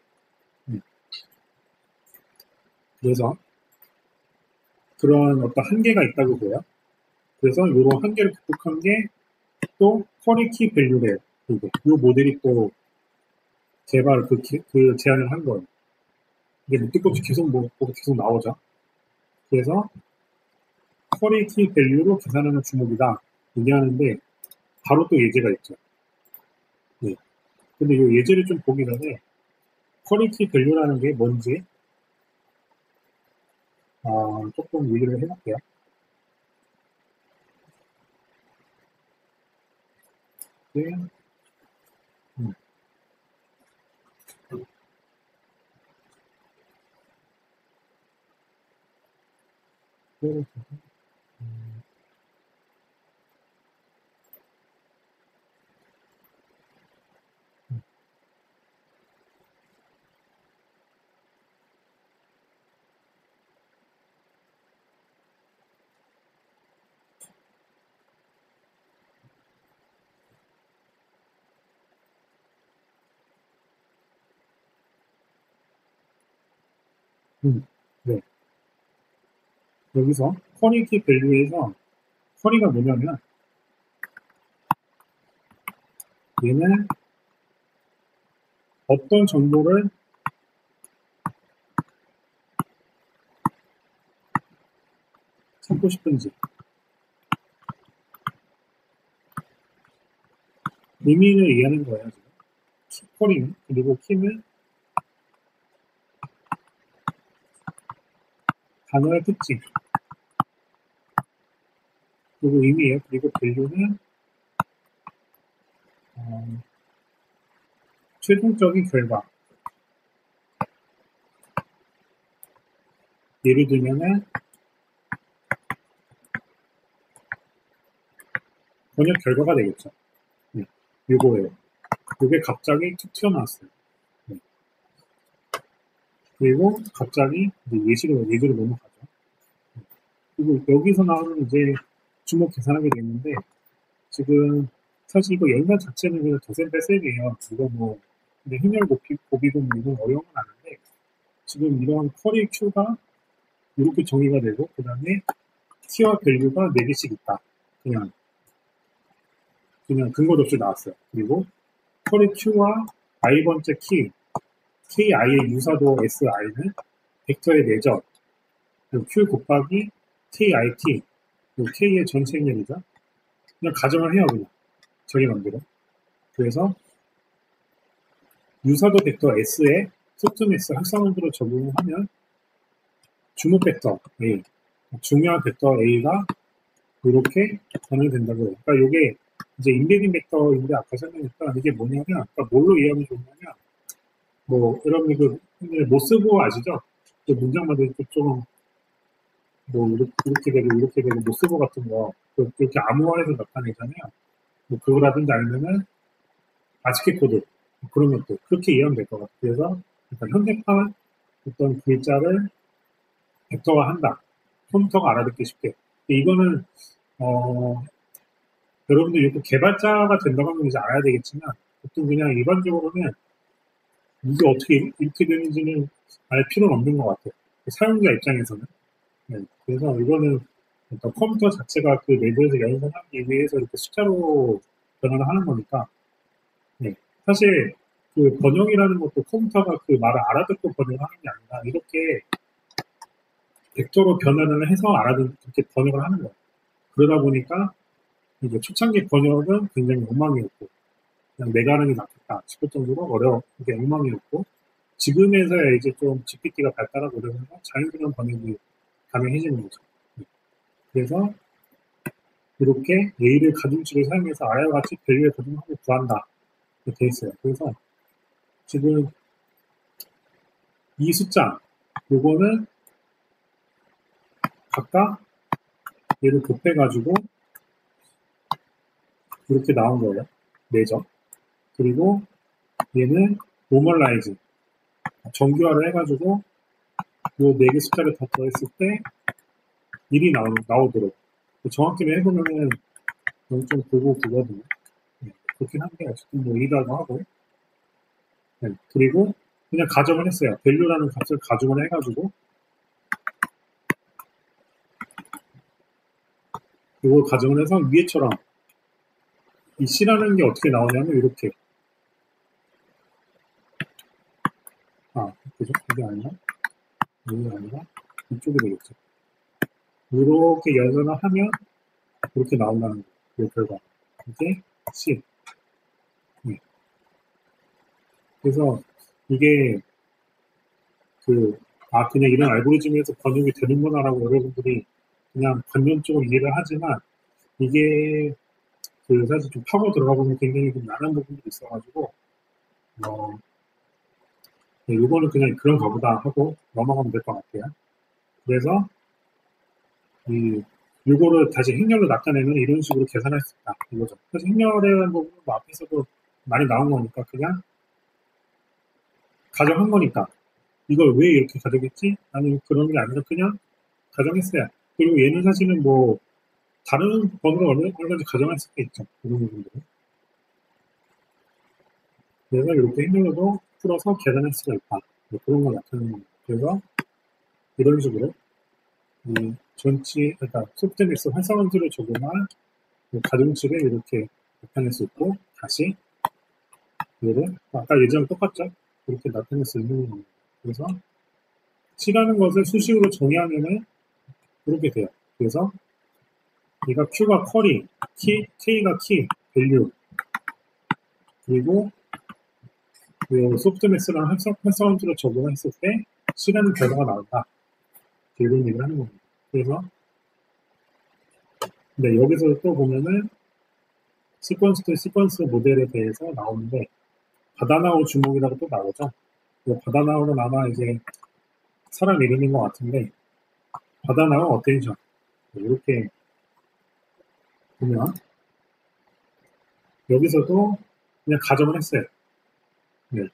A: 그래서 그런 어떤 한계가 있다고 보여요. 그래서 이런 한계를 극복한 게 또 쿼리티 밸류래요. 이 모델이 또 개발 그 제안을 한 거예요. 이게 묻기법이 계속 나오죠. 그래서 쿼리티 밸류로 계산하는 주목이다 얘기하는데 바로 또 예제가 있죠. 네. 근데 이 예제를 좀 보기 전에 쿼리티 밸류라는 게 뭔지 조금 얘기를 해볼게요. 네. 네. 여기서 쿼리 키 밸류에서 쿼리가 뭐냐면 얘는 어떤 정보를 찾고 싶은지 의미를 얘기하는 거예요. 지금 쿼리는. 그리고 키는 단어의 특징 그리고 의미예요. 그리고 밸류는 최종적인 결과. 예를 들면은 번역 결과가 되겠죠. 네. 이거예요. 이게 갑자기 툭 튀어나왔어요. 네. 그리고 갑자기 이제 예시로 넘어가죠. 그리고 여기서 나오는 이제 주목 계산하게 되는데 지금 사실 이거 연산 자체는 그냥 도센배색이에요. 이거 뭐 근데 행렬 고비고 뭐 이건 어려운 건 아닌데 지금 이런 쿼리 큐가 이렇게 정의가 되고 그 다음에 키와 밸류가 4개씩 있다. 그냥 근거도 없이 나왔어요. 그리고 쿼리 Q와 i번째 키, ki의 유사도 si는 벡터의 내적, 그리고 q 곱하기 kit, 그리고 k의 전체 행렬이죠. 그냥 가정을 해요, 그냥. 저희 맘대로. 그래서 유사도 벡터 s에 소프트맥스 합성원으로 적용을 하면 주목 벡터 A, 중요한 벡터 A가 이렇게 변환된다고 해요. 그러니까 이게 이제 인베딩 벡터인데 아까 설명했던 이게 뭐냐면 그러니까 뭘로 이해하면 좋냐면 뭐 여러분 모스보 아시죠? 그 문장 만들 때 좀 뭐 이렇게 되고 이렇게 되고 모스보 같은 거 그렇게 암호화해서 나타내잖아요. 뭐 그거라든지 아니면은 아스키 코드 뭐 그런 것도 그렇게 이해하면 될 것 같아요. 그래서 그러니까 현대판 어떤 글자를 벡터화한다. 컴퓨터가 알아듣기 쉽게. 이거는 여러분들 이렇게 개발자가 된다고 하면 이제 알아야 되겠지만 보통 그냥 일반적으로는 이게 어떻게 이렇게 되는지는 알 필요는 없는 것 같아요. 사용자 입장에서는. 네. 그래서 이거는 어떤 컴퓨터 자체가 그 내부에서 연산하기 위해서 이렇게 숫자로 변환을 하는 거니까. 네. 사실 그 번역이라는 것도 컴퓨터가 그 말을 알아듣고 번역을 하는 게 아니라 이렇게 벡터로 변환을 해서 그렇게 번역을 하는 거예요. 그러다 보니까 이제 초창기 번역은 굉장히 엉망이었고 그냥 내가 하는 게 낫겠다 싶을 정도로 이게 엉망이었고 지금에서야 이제 좀 GPT가 발달하고 그러면서 자연스러운 번역이 가능해지는 거죠. 그래서 이렇게 A를 가중치를 사용해서 I와 같이 밸류에 가중하고 구한다 이렇게 돼 있어요. 그래서 지금 이 숫자 요거는 각각 얘를 곱해가지고 이렇게 나온 거예요. 4점. 그리고 얘는 노멀라이즈 정규화를 해가지고 요 4개 숫자를 다 더했을 때 1이 나오도록 정확히는 해보면은 0.99거든요. 네, 그렇긴 한데 어쨌든 뭐 1이라고 하고 네, 그리고 그냥 가정을 했어요. 밸류라는 값을 가정을 해가지고 이걸 가정을 해서 위에처럼 이 C라는 게 어떻게 나오냐면 이렇게 그죠? 이게 아니라 이게 아니라 이쪽이 되겠죠. 이렇게 연산을 하면 이렇게 나온다는 거예요. 이 결과 이게 C. 네. 그래서 이게 그냥 이런 알고리즘에서 번역이 되는구나라고 여러분들이 그냥 관념적으로 이해를 하지만 이게 사실 좀 파고 들어가 보면 굉장히 좀 나란 부분들이 있어가지고 네, 이거는 그냥 그런가 보다 하고 넘어가면 될 것 같아요. 그래서 요거를 다시 행렬로 나타내면 이런 식으로 계산할 수 있다. 이거죠. 그래서 행렬이라는 부분은 뭐 앞에서도 많이 나온 거니까 그냥 가정한 거니까 이걸 왜 이렇게 가정했지? 아니면 그런 게 아니라 그냥 가정했어요. 그리고 얘는 사실은 뭐 다른 번호를 얼마든지 가정할 수가 있죠. 이런 부분들은. 그래서 이렇게 행렬로도 풀어서 계산할 수가 있다. 뭐 그런 걸 나타내는 겁니다. 그래서 이런 식으로 이 전치, 그러니까 소프트맥스 활성원수를 적용한 가중치를 이렇게 나타낼 수 있고, 다시 얘를 아까 예전랑 똑같죠? 이렇게 나타낼 수 있는 겁니다. 그래서 C라는 것을 수식으로 정의하면은 이렇게 돼요. 그래서 얘가 Q가 쿼리, K가 키, 밸류, 그리고 이 소프트맥스랑 활성원수를 적용했을 때 C라는 결과가 나온다. 이런 얘기를 하는 겁니다. 그래서 네, 여기서 또 보면은 시퀀스 또 시퀀스 모델에 대해서 나오는데 바다나우 주목이라고 또 나오죠. 바다나우는 아마 이제 사람 이름인 것 같은데 바다나우 어텐션 이렇게 보면 여기서도 그냥 가정을 했어요. 네.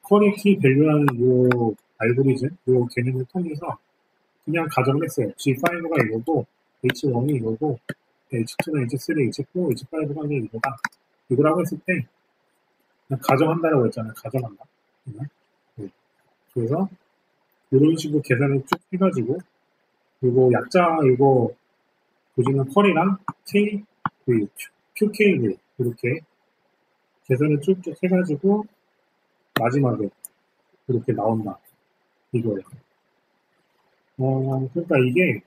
A: 쿼리티 밸류라는 이 알고리즘, 이 개념을 통해서 그냥 가정을 했어요. G5가 이거고 H1이 이거고 H2는 H3, H4, H5가 이거다. 이거라고 했을 때 그냥 가정한다라고 했잖아요. 가정한다. 네. 그래서 이런 식으로 계산을 쭉 해가지고 그리고 약자 이거 보시면 컬이랑 K, QKV 이렇게 계산을 쭉쭉 해가지고 마지막에 이렇게 나온다 이거예요. 그러니까 이게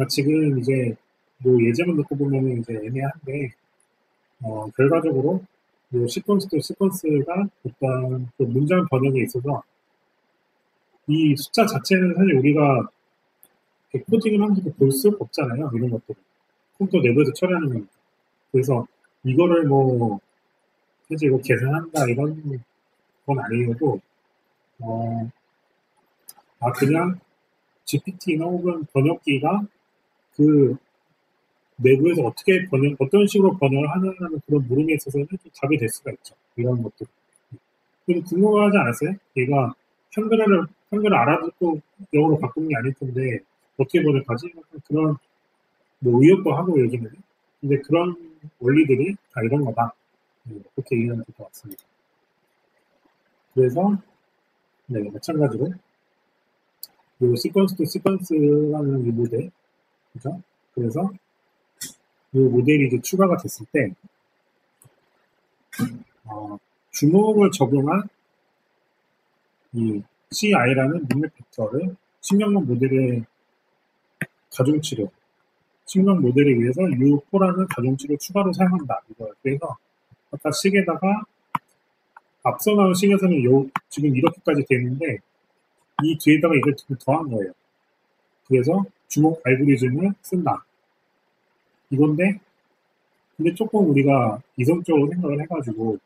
A: 지금 이제 뭐 예제만 놓고 보면 이제 애매한데 결과적으로 뭐 시퀀스 또 시퀀스가 어떤 그 문장 번역에 있어서 이 숫자 자체는 사실 우리가 코딩을 하면서도 볼 수 없잖아요. 이런 것들을 컴퓨터 내부에서 처리하는 거니까. 그래서 이거를 뭐 사실 이거 계산한다 이런 건 아니어도 그냥 GPT나 혹은 번역기가 그 내부에서 어떻게 어떤 식으로 번역을 하느냐는 그런 물음에 있어서는 좀 답이 될 수가 있죠. 이런 것들. 그리고 궁금하지 않았어요? 얘가 한글을 알아듣고 영어로 바꾸는 게 아닐 텐데 어떻게 번역하지? 그런 뭐 의욕도 하고 요즘에는. 근데 그런 원리들이 다 이런 거다. 그렇게 이해하면 될 것 같습니다. 그래서 네, 마찬가지로 이 시퀀스 투 시퀀스라는 이 모델, 그죠? 그래서 이 모델이 이제 추가가 됐을 때 주목을 적용한 이 CI라는 능력 벡터를 측량만 모델의 가중치를 측량 모델에 의해서 U4라는 가중치를 추가로 사용한다. 이거예요. 그래서 아까 식에다가 앞서 나온 식에서는 지금 이렇게까지 되는데 이 뒤에다가 이걸 더한 거예요. 그래서 주목 알고리즘을 쓴다. 이건데 근데 조금 우리가 이성적으로 생각을 해가지고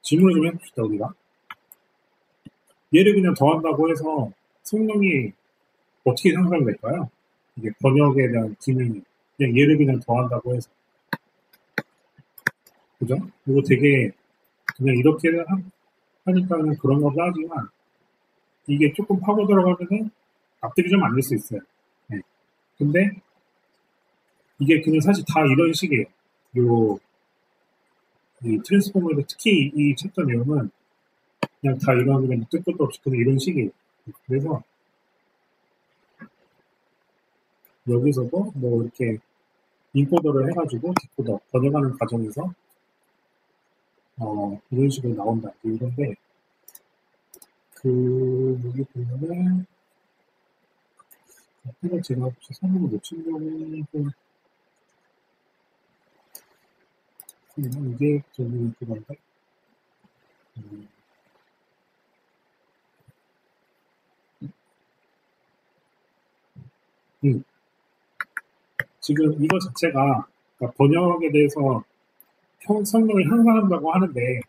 A: 질문을 좀 해봅시다. 우리가 얘를 그냥 더한다고 해서 성능이 어떻게 향상될까요? 이게 번역에 대한 기능이 그냥 얘를 그냥 더한다고 해서 그죠? 이거 되게 그냥 이렇게 하니까는 그런 거도 하지만 이게 조금 파고 들어가면은 납득이 좀 안 될 수 있어요. 네. 근데 이게 그냥 사실 다 이런 식이에요. 이 트랜스포머에서 특히 이 챕터 내용은 그냥 다 이런 그냥 뜻 것도 없이 그냥 이런 식이에요. 그래서 여기서도 뭐 이렇게 인코더를 해가지고 디코더 번역하는 과정에서 이런 식으로 나온다. 이건데 여기 보면은 이걸 제가 혹시 선으로 놓친 경우는 이게 저기 그건데 지금 이거 자체가 그러니까 번역에 대해서 성능을 향상한다고 하는데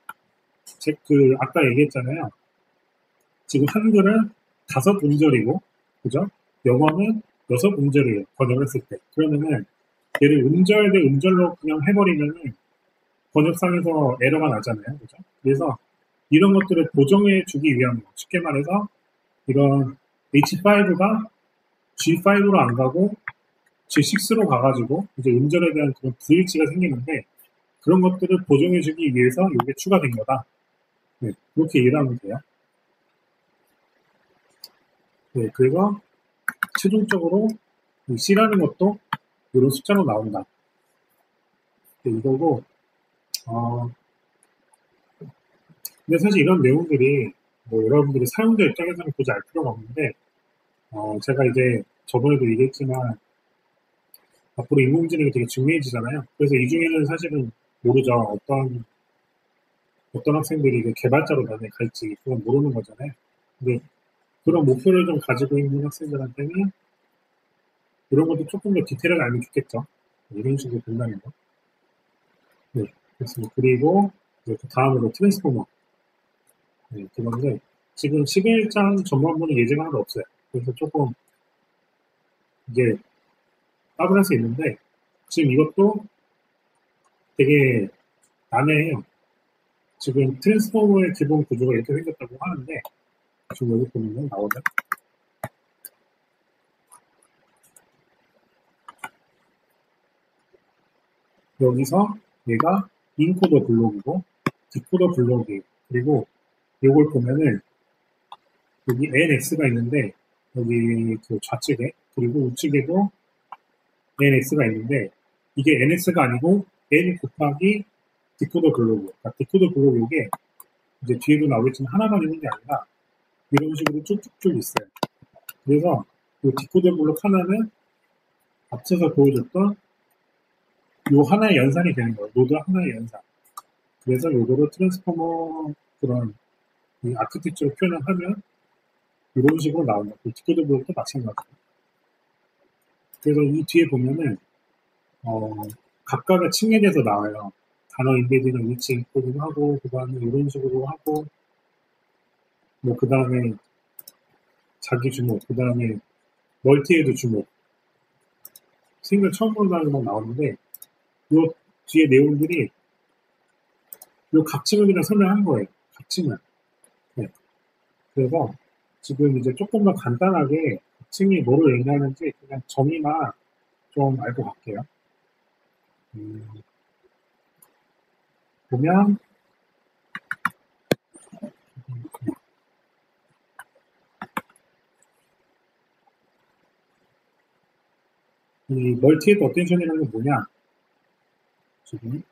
A: 아까 얘기했잖아요. 지금 한글은 5 음절이고 그죠? 영어는 6음절이에요. 번역을 했을 때. 그러면은 얘를 음절 대 음절로 그냥 해버리면은 번역상에서 에러가 나잖아요. 그죠? 그래서 이런 것들을 보정해 주기 위한 거. 쉽게 말해서 이런 H5가 G5로 안 가고 G6로 가가지고 이제 음절에 대한 그런 불일치가 생기는데 그런 것들을 보정해 주기 위해서 이게 추가된 거다. 네, 그렇게 이해를 하면 돼요. 네, 그래서 최종적으로 이 C라는 것도 이런 숫자로 나온다. 네, 이거고, 근데 사실 이런 내용들이 뭐 여러분들이 사용자 입장에서는 굳이 알 필요가 없는데, 제가 이제 저번에도 얘기했지만 앞으로 인공지능이 되게 중요해지잖아요. 그래서 이 중에는 사실은 모르죠. 어떤 학생들이 이제 개발자로 나중에 갈지 그건 모르는 거잖아요. 근데 그런 목표를 좀 가지고 있는 학생들한테는 이런 것도 조금 더 디테일하게 알면 좋겠죠. 이런 식으로 된다는 거. 네, 그렇습니다. 그리고 이제 그 다음으로 트랜스포머. 네, 그건데 지금 11장 전반부는 예제가 하나도 없어요. 그래서 조금 이제 따분할 수 있는데 지금 이것도 되게 난해해요. 지금 트랜스포머의 기본 구조가 이렇게 생겼다고 하는데 지금 여기 보면 나오죠. 여기서 얘가 인코더 블록이고 디코더 블록이에요. 그리고 이걸 보면은 여기 NX가 있는데 여기 그 좌측에 그리고 우측에도 NX가 있는데 이게 NX가 아니고 N 곱하기 디코더 블록이에요. 그러니까 디코더 블록 이게 이제 뒤에도 나오겠지만 하나만 있는 게 아니라 이런 식으로 쭉쭉쭉 있어요. 그래서 이 디코더 블록 하나는 앞서서 보여줬던 요 하나의 연산이 되는 거예요. 노드 하나의 연산. 그래서 요거를 트랜스포머 그런 이 아키텍처로 표현을 하면 이런 식으로 나온다. 디코더 블록도 마찬가지예요. 그래서 이 뒤에 보면은 각각의 층에 대해서 나와요. 단어 인베딩을 위치 인코딩 하고 그 다음에 이런 식으로 하고 뭐 그 다음에 자기 주목 그 다음에 멀티헤드 주목 생각 처음 본다는 건 나오는데 요 뒤에 내용들이 요 각층을 그냥 설명한 거예요. 각층을. 네. 그래서 지금 이제 조금 더 간단하게 각층이 뭐를 의미하는지 그냥 정의만 좀 알고 갈게요. 보면 이 멀티헤드 어텐션이라는 게 뭐냐? 지금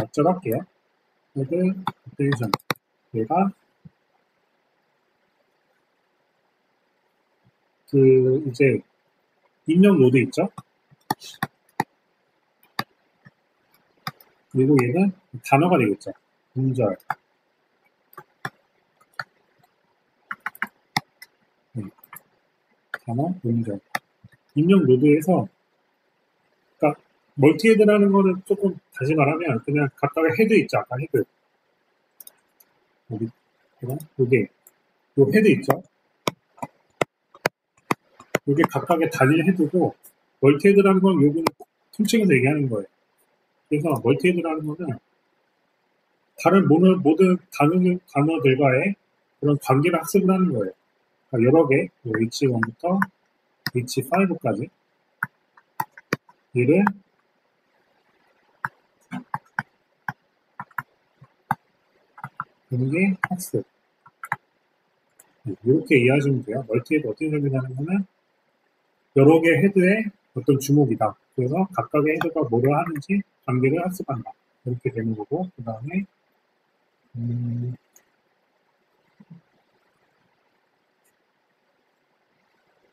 A: 약절할게요. 헤드 어텐션 얘가 그 이제 입력 노드 있죠? 그리고 얘는 단어가 되겠죠. 음절. 네. 단어, 음절. 입력 노드에서 그러니까 멀티헤드라는 거는 조금 다시 말하면 그냥 각각의 헤드 있죠. 아까 헤드. 여기 요게 요 헤드 있죠. 요게 각각의 단일 헤드고 멀티헤드라는 건 여기는 통칭해서 얘기하는 거예요. 그래서 멀티헤드라는 거는 다른 모든 단어들과의 그런 관계를 학습을 하는 거예요. 그러니까 여러 개, H1부터 H5까지 얘를 보는 게 학습. 이렇게 이해하시면 돼요. 멀티헤드 어떻게 생각하는 거는 여러 개 헤드의 어떤 주목이다. 그래서 각각의 헤드가 뭐를 하는지 관계를 학습한다. 이렇게 되는 거고, 그 다음에,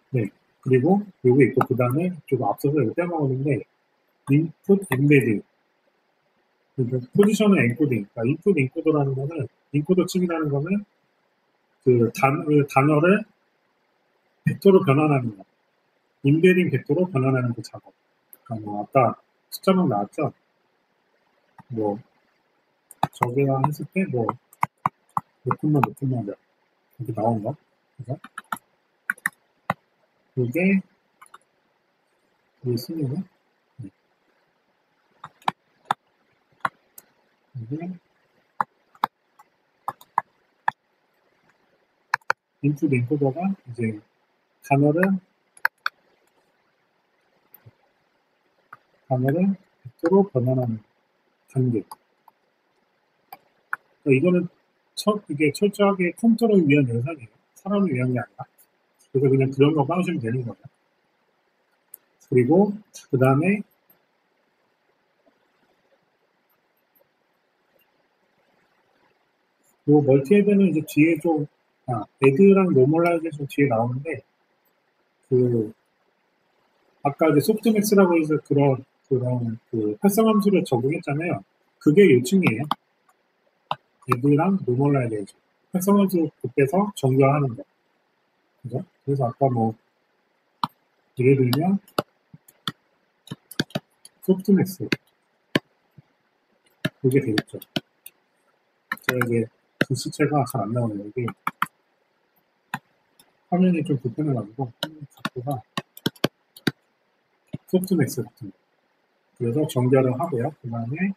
A: 네. 그리고 요게 있고, 그 다음에 좀 앞서서 이거 빼먹었는데, 인풋 인베딩. 포지셔널 엔코딩. 그러니까 인풋 인코더라는 거는, 인코더 층이라는 거는 그 단어를 벡터로 변환하는 거. 인베딩 벡터로 변환하는 그 작업. 그러니까 뭐 아까 숫자만 나왔죠? 뭐, 저기랑 했을 때 뭐, 몇 콤마 몇 이렇게 나온 거. 그죠? 이게 쓰면은 이게 인풋 인코더가 이제 단어를 벡터로 변환하는 단계. 그러니까 이거는 이게 철저하게 컴퓨터를 위한 영상이에요. 사람을 위한 게 아니라. 그래서 그냥 그런 거 빠우시면 되는 거예요. 그리고 그 다음에 요 멀티헤드는 이제 뒤에 좀 애드랑 노멀라이제이션 뒤에 나오는데 아까 이제 소프트맥스라고 해서 그런 활성함수를 적용했잖아요. 그게 요층이에요. 애드랑 노멀라이제이션 활성함수 곱해서 정교화하는 거. 그죠? 그래서 아까 예를 들면 소프트맥스 그게 되겠죠. 제가 이제 글씨체가 잘 안 나오네요. 이게 화면이 좀 불편해가지고 각도가 소프트맥스 같은 거. 그래서 정렬을 하고요. 그 다음에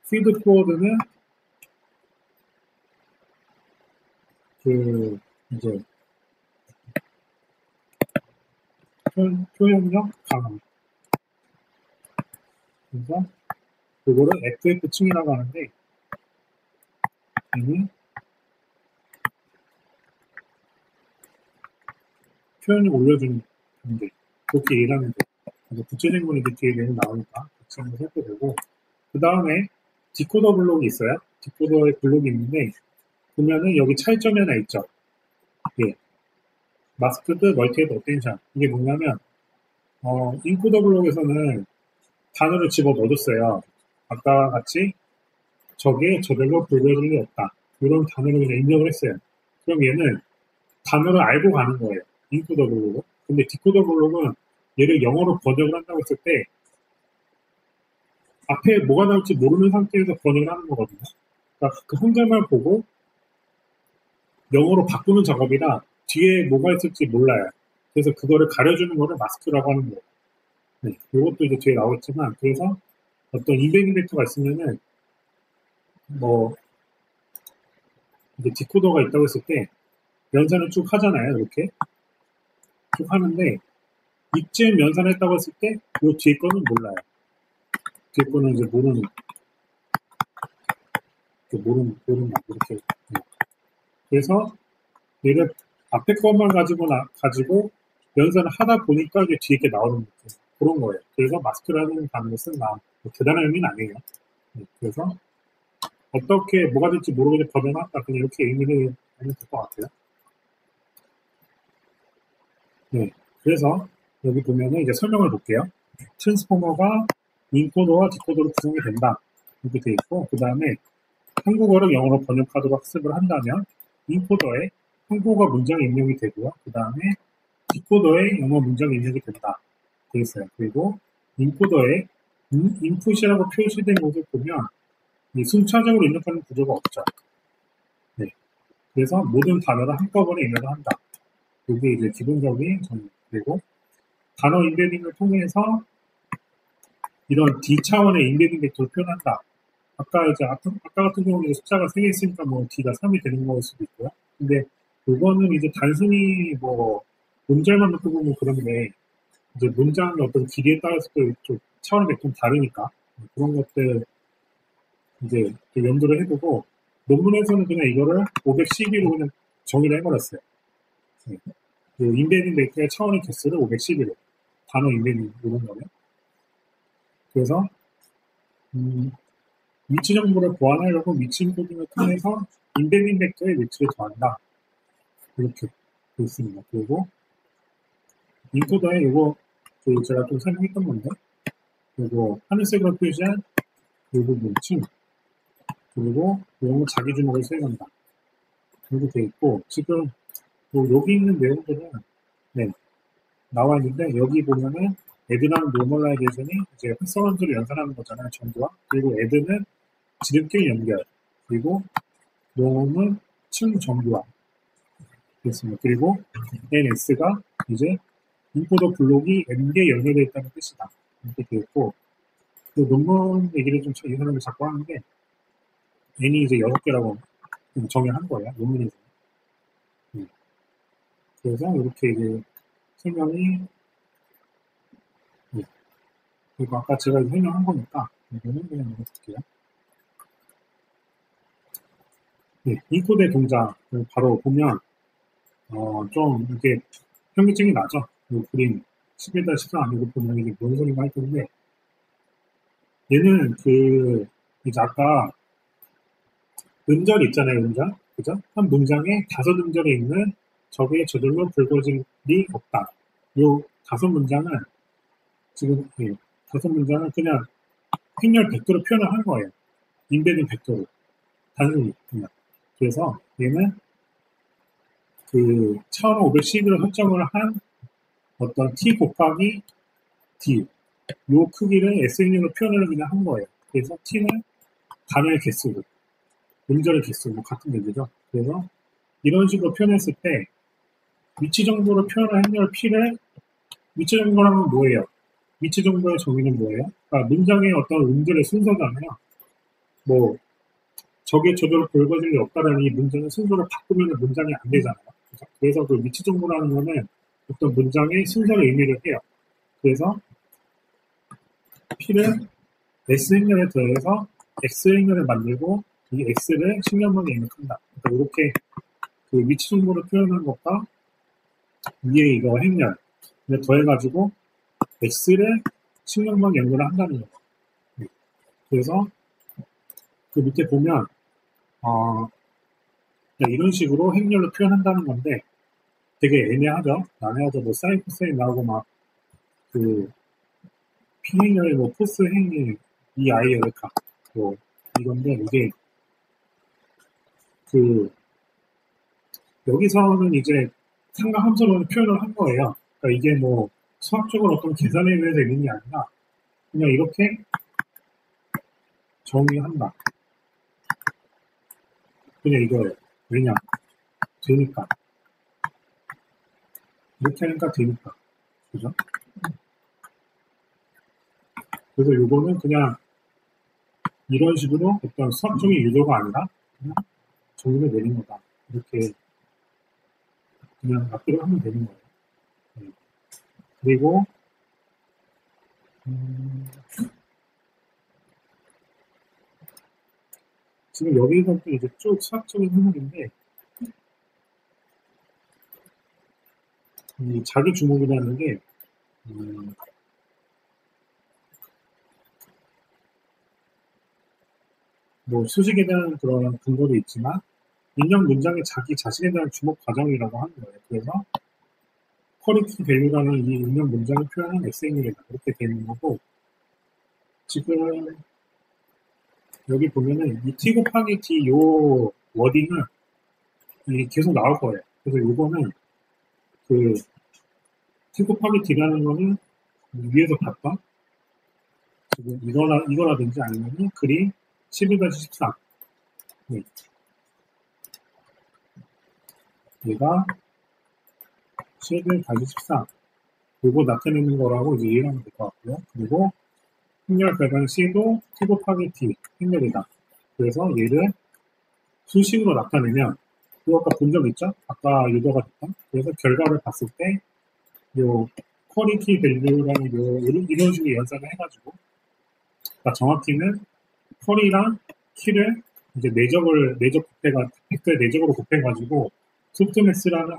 A: 피드 코어드는 이제 표현력 강화. 그래서 그거를 FF층이라고 하는데 얘는 표현을 올려주는 단계. 그렇게 일하면 돼요. 구체적인 건 이제 뒤에 내용 나오니까 같이 한번 살펴보고 그 다음에 디코더 블록이 있어요. 디코더의 블록이 있는데 보면은 여기 차이점이 하나 있죠. 예. 마스크드 멀티헤드 어텐션. 이게 뭐냐면 인코더 블록에서는 단어를 집어 넣어줬어요. 아까 같이 저절로 불러줄 리 없다. 이런 단어를 그냥 입력을 했어요. 그럼 얘는 단어를 알고 가는 거예요. 인코더 블록은. 근데 디코더 블록은 얘를 영어로 번역을 한다고 했을 때 앞에 뭐가 나올지 모르는 상태에서 번역을 하는 거거든요. 그러니까 그 한글만 보고 영어로 바꾸는 작업이라 뒤에 뭐가 있을지 몰라요. 그래서 그거를 가려주는 거를 마스크라고 하는 거예요. 네, 이것도 이제 뒤에 나오겠지만 그래서 어떤 인베딩 벡터가 있으면은 이제 디코더가 있다고 했을 때 연산을 쭉 하잖아요. 이렇게 쭉 하는데 이쯤 연산을 했다고 했을 때 이 뒤에 거는 몰라요. 뒤에 거는 이제 모르는 이렇게. 네. 그래서 얘를 앞에 것만 가지고 연산을 하다 보니까 이제 뒤에 게 나오는 거죠. 그런 거예요. 그래서 마스크라는 단어를 쓴다. 대단한 의미는 아니에요. 네. 그래서 어떻게 뭐가 될지 모르게 번역한다. 그냥 이렇게 의미를 하면 될 것 같아요. 네. 그래서 여기 보면은 이제 설명을 볼게요. 트랜스포머가 인코더와 디코더로 구성이 된다. 이렇게 돼 있고, 그 다음에 한국어를 영어로 번역하도록 학습을 한다면 인코더에 한국어 문장 입력이 되고요. 그 다음에 디코더에 영어 문장 입력이 된다. 돼 있어요. 그리고 인코더에 인풋이라고 표시된 곳을 보면 이 순차적으로 입력하는 구조가 없죠. 네. 그래서 모든 단어를 한꺼번에 입력을 한다. 이게 이제 기본적인 정의. 그리고 단어 인베딩을 통해서 이런 D 차원의 인베딩 벡터를 표현한다. 아까 같은 경우는 숫자가 3개 있으니까 D가 3이 되는 거일 수도 있고요. 근데 이거는 이제 단순히 문장만 놓고 보면 그런데 이제 문장의 어떤 길이에 따라서 또 차원의 벡터는 다르니까 그런 것들 이제 염두를 해두고 논문에서는 그냥 이거를 512로 그냥 정의를 해버렸어요. 네. 인베딩 벡터의 차원의 개수를 512로 단어 인베딩 이런 거는. 그래서 위치 정보를 보완하려고 위치 인코딩을 통해서 인베딩 벡터의 위치를 더한다. 이렇게 되어 있습니다. 그리고 인코더에 이거 제가 좀 설명했던 건데 그리고 하늘색으로 표시한 이 부분층 그리고 이런 거 자기 주목을 수행한다. 이렇게 되어 있고 지금 여기 있는 내용들은 네, 나와 있는데 여기 보면은 add랑 normalization이 이제 활성함수를 연산하는 거잖아요. 정도와. 그리고 add는 지름길 연결. 그리고 norm은 층 정도와. 됐습니다. 그리고 ns가 이제 인포더 블록이 n개 연결되어 있다는 뜻이다. 이렇게 되어 있고, 그 논문 얘기를 좀 이 사람이 자꾸 하는데, n이 이제 6개라고 정의한 거예요. 논문에서. 그래서 이렇게 이제 설명이, 그리고 아까 제가 설명한 거니까, 이거는 그냥 읽어볼게요. 이 코드의 동작을 바로 보면, 좀 이렇게 현기증이 나죠. 이 그림 11-14 이거 보면 이게 뭔 소리가 할 텐데, 얘는 이제 아까 음절 있잖아요, 음절. 그죠? 한 문장에 5음절이 있는 적의 저절로 불거질 일이 없다. 요 5문장은 지금, 5문장은 그냥 행렬 벡터로 표현을 한 거예요. 인베딩 벡터로. 단순히, 그냥. 그래서 얘는 차원 510을 설정을 한 어떤 t 곱하기 d, 요 크기를 SN으로 표현을 그냥 한 거예요. 그래서 t는 단어의 개수로, 음절의 개수, 뭐 같은 얘기죠. 그래서 이런 식으로 표현했을 때 위치 정보로 표현한 행렬 P를 위치 정보라는 뭐예요? 위치 정보의 정의는 뭐예요? 그러니까 문장의 어떤 음절의 순서잖아요. 뭐 적의 저절로 불거질 리 없다라는 이 문장의 순서를 바꾸면 문장이 안 되잖아요. 그래서 그 위치 정보라는 거는 어떤 문장의 순서를 의미를 해요. 그래서 P를 S 행렬에 더해서 X 행렬을 만들고 이 X를 신경방에 입력한다. 그러니까 이렇게 그 위치 정보를 표현한 것과 위에 이거 행렬 더해가지고 X를 신경방 연결을 한다는 거예요. 그래서 그 밑에 보면 이런 식으로 행렬로 표현한다는 건데 되게 애매하죠. 난해하죠. 뭐 사인 코사인 나오고 막 P행렬에 뭐 코스 행렬 EI 열카 뭐 이건데 이게 여기서는 이제 삼각함수로 표현을 한 거예요. 그러니까 이게 뭐 수학적으로 어떤 계산에 의해서 있는 게 아니라 그냥 이렇게 정의한다. 그냥 이거예요. 왜냐? 되니까. 이렇게 하니까 되니까. 그죠? 그래서 요거는 그냥 이런 식으로 어떤 수학적인 유도가 아니라 그냥 정의를 내린 거다. 이렇게 그냥 앞뒤로 하면 되는 거예요. 그리고 지금 여기서 또 이제 쭉 수학적인 해석인데 이 자기 주목이라는 게 뭐 수식에 대한 그런 근거도 있지만 인형 문장의 자기 자신에 대한 주목 과정이라고 하는 거예요. 그래서 퀄리티 밸류라는 이 인형 문장을 표현한 SN이다. 이렇게 되는 거고 지금 여기 보면은 이 T 곱하기 T 요 워딩은 계속 나올 거예요. 그래서 요거는 T 곱하기 T라는 거는 위에서 봤던 지금 이거라든지 아니면 그림 11-14 얘가 11-14 요거 나타내는 거라고 이제 이해하면 될 것 같고요. 그리고 행렬 배당 C도 T 곱하기 T 행렬이다. 그래서 얘를 수식으로 나타내면 이거 아까 본 적 있죠? 아까 유도가 됐던. 그래서 결과를 봤을 때 요 퀄리티 밸류라는 이런 식으로 연산을 해가지고 그러니까 정확히는 퀄이랑 키를 이제 내적 곱해가 벡터의 내적으로 곱해가지고 소프트맥스라는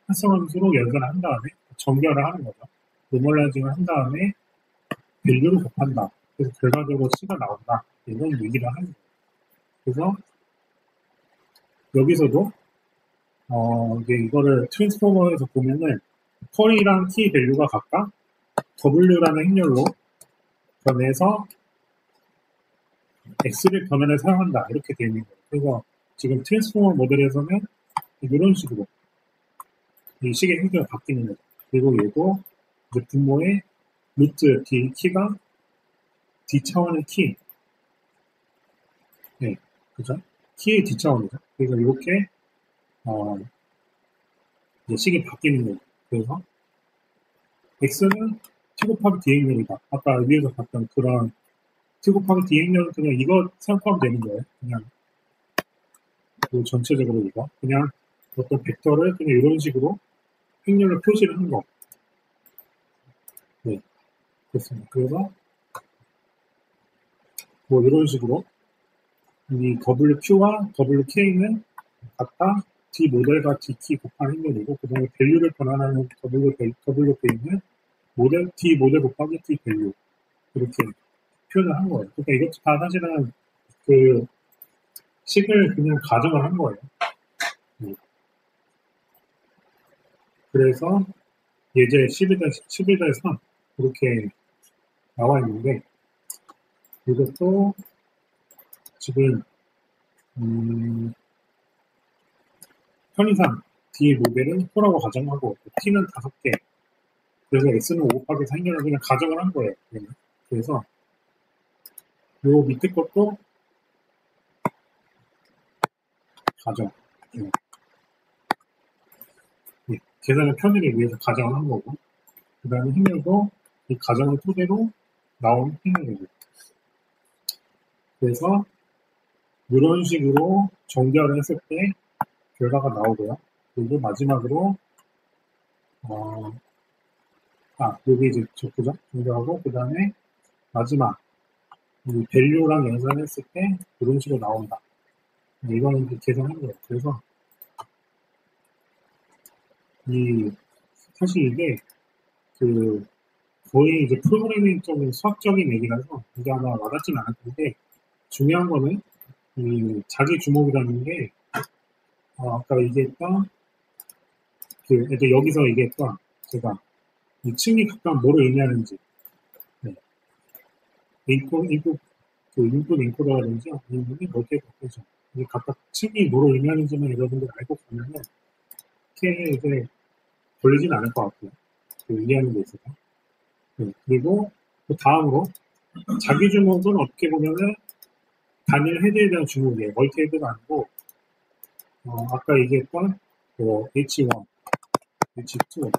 A: 합성함수로 연산을 한 다음에 정렬을 하는 거죠. 노멀라이징을 한 다음에 밸류를 곱한다. 그래서 결과적으로 C가 나온다. 이런 얘기를 하는 거예요. 그래서 여기서도 이거를 트랜스포머에서 보면은 퀄이랑 T 밸류가 각각 W라는 행렬로 변해서 X를 변환을 사용한다. 이렇게 되어 있는 거예요. 그래서 지금 트랜스포머 모델에서는 이런 식으로 이 식의 형태가 바뀌는 거죠. 그리고 얘도 이제 분모의 루트 키가 D차원의 키. 네, 그죠? 키의 D차원이죠. 그래서 이렇게, 이제 식이 바뀌는 거예요. 그래서 X는 T 곱하기 D행렬이다. 아까 위에서 봤던 그런 T 곱하기 D행렬은 그냥 이거 생각하면 되는 거예요. 그냥, 그 전체적으로 이거. 그냥 어떤 벡터를 그냥 이런 식으로 행렬로 표시를 한 거. 네, 그렇습니다. 그래서 뭐 이런 식으로 이 WQ와 WK는 각각 D 모델과 DT 곱한 행렬이고, 그 다음에 밸류를 변환하는 WK는 D 모델 곱하기 D 밸류. 이렇게 표현을 한 거예요. 그러니까 이것도 다 사실은 그 식을 그냥 가정을 한 거예요. 네. 그래서 예제 11-3 이렇게 나와 있는데, 이것도 지금 편의상 D 모델은 4라고 가정하고 T는 5개, 그래서 X는 5 곱하기 4행렬을 그냥 가정을 한 거예요. 그래서 요 밑에 것도 가정. 네. 네. 계산의 편의를 위해서 가정을 한 거고, 그 다음에 행렬도 이 가정을 토대로 나온 행렬이고. 그래서 이런 식으로 정결을 했을 때 결과가 나오고요. 그리고 마지막으로 여기 이제 적구죠. 정결하고, 그 다음에 마지막 이 밸류랑 연산했을 때 이런 식으로 나온다. 이거는 이제 계산한 거예요. 그래서 사실 이게 그 거의 이제 프로그래밍적인 수학적인 얘기라서 이게 아마 와닿지는 않을 텐데, 중요한 거는 이 자기 주목이라는 게 아까 얘기했던 이제 여기서 얘기했던 제가 이 층이 각각 뭐를 의미하는지, 네. 인풋 인코더라든지 아니면 멀티 바꾸죠. 이 각각 층이 뭐를 의미하는지만 여러분들 알고 가면은 이렇게 이제 걸리진 않을 것 같고요. 이해하는 데 있어서. 네. 그리고 그 다음으로 자기 주목은 어떻게 보면은 단일 헤드에 대한 주목이에요. 멀티 헤드가 아니고 아까 얘기했던 H1, H2,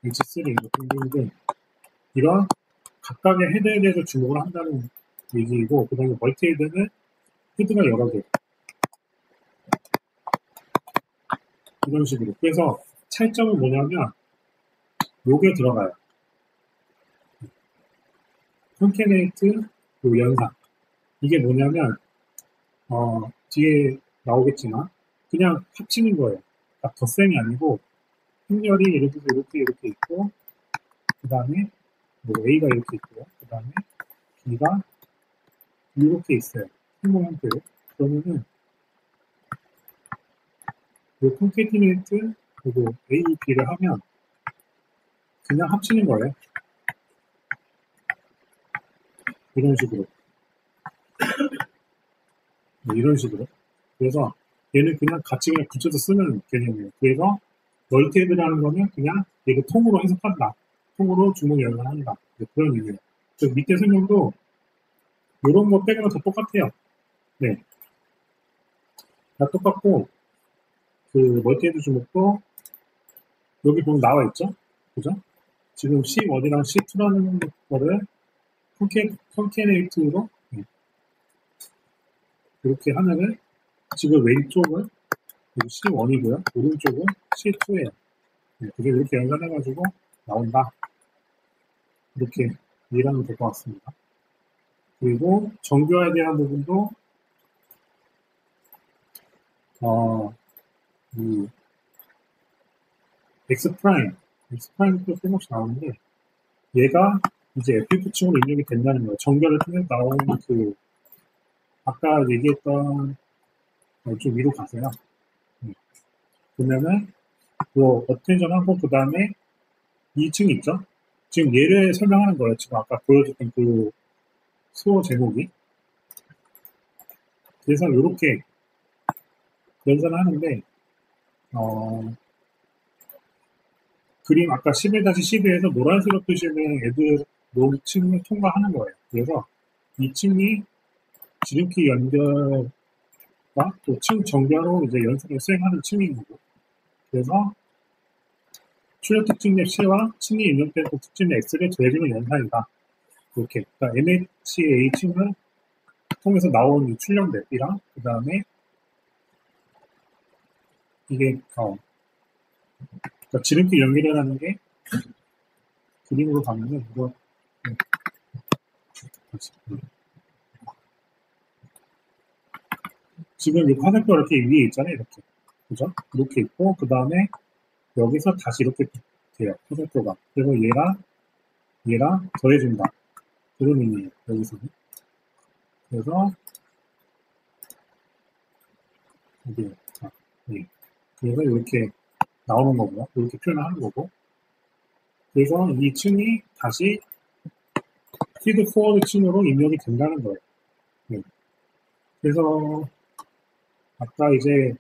A: H3 등등 이런 각각의 헤드에 대해서 주목을 한다는 얘기이고, 그 다음에 멀티 헤드는 헤드가 여러 개, 이런 식으로. 그래서 차이점은 뭐냐면 요게 들어가요. 컨캐네이트 연산. 이게 뭐냐면 뒤에 나오겠지만 그냥 합치는 거예요. 그러니까 덧셈이 아니고 행렬이 이렇게 있고, 그 다음에 뭐 A가 이렇게 있고요. 그 다음에 B가 이렇게 있어요. 행동 형태로. 그러면은 이 콘캐티네이트 그리고 A, B를 하면 그냥 합치는 거예요. 이런 식으로. 이런 식으로. 그래서 얘는 그냥 같이 그냥 붙여서 쓰는 개념이에요. 그래서 멀티헤드라는 거는 그냥 얘를 통으로 해석한다. 통으로 주목 연산한다. 그런 의미예요. 그 밑에 설명도 이런 거 빼고는 다 똑같아요. 네. 다 똑같고, 그 멀티헤드 주목도 여기 보면 나와 있죠? 그죠? 지금 C1이랑 C2라는 거를 컨캐네이트로 이렇게 하면은 지금 왼쪽은 C1이고요. 오른쪽은 C2예요. 그게 이렇게 연산해가지고 나온다. 이렇게 이해하면 될 것 같습니다. 그리고 정교화에 대한 부분도 이 X'도 끊임없이 나오는데, 얘가 이제 FF층으로 입력이 된다는 거예요. 정교를 통해서 나오는 아까 얘기했던 좀 위로 가세요. 그러면은 어텐션하고 그 다음에 2층 있죠? 지금 얘를 설명하는 거예요. 지금 아까 보여줬던 그 수어 제목이. 그래서 이렇게 연산하는데 그림 아까 11-12에서 노란색으로 표시는 애들 층을 통과하는 거예요. 그래서 이 층이 지름길 연결과 또 층 정결로 이제 연산을 수행하는 층인 거고. 그래서 출력 특징 맵 C와 층이 입력된 특징 맵 X를 더해주는 연산이다. 이렇게. 그러니까 MHA 층을 통해서 나온 이 출력 맵이랑 그 다음에 이게 그러니까 지름길 연결이라는 게 그림으로 가면은 이거 지금 이 화살표 이렇게 위에 있잖아요. 이렇게. 그죠? 이렇게 있고 그 다음에 여기서 다시 이렇게 돼요. 화살표가. 그래서 얘랑 더해준다. 그런 의미예요. 여기서는. 그래서 여기 예. 그래서 이렇게 나오는 거고요. 이렇게 표현을 하는 거고. 그래서 이 층이 다시 피드 포워드 층으로 입력이 된다는 거예요. 네. 그래서 아까 이제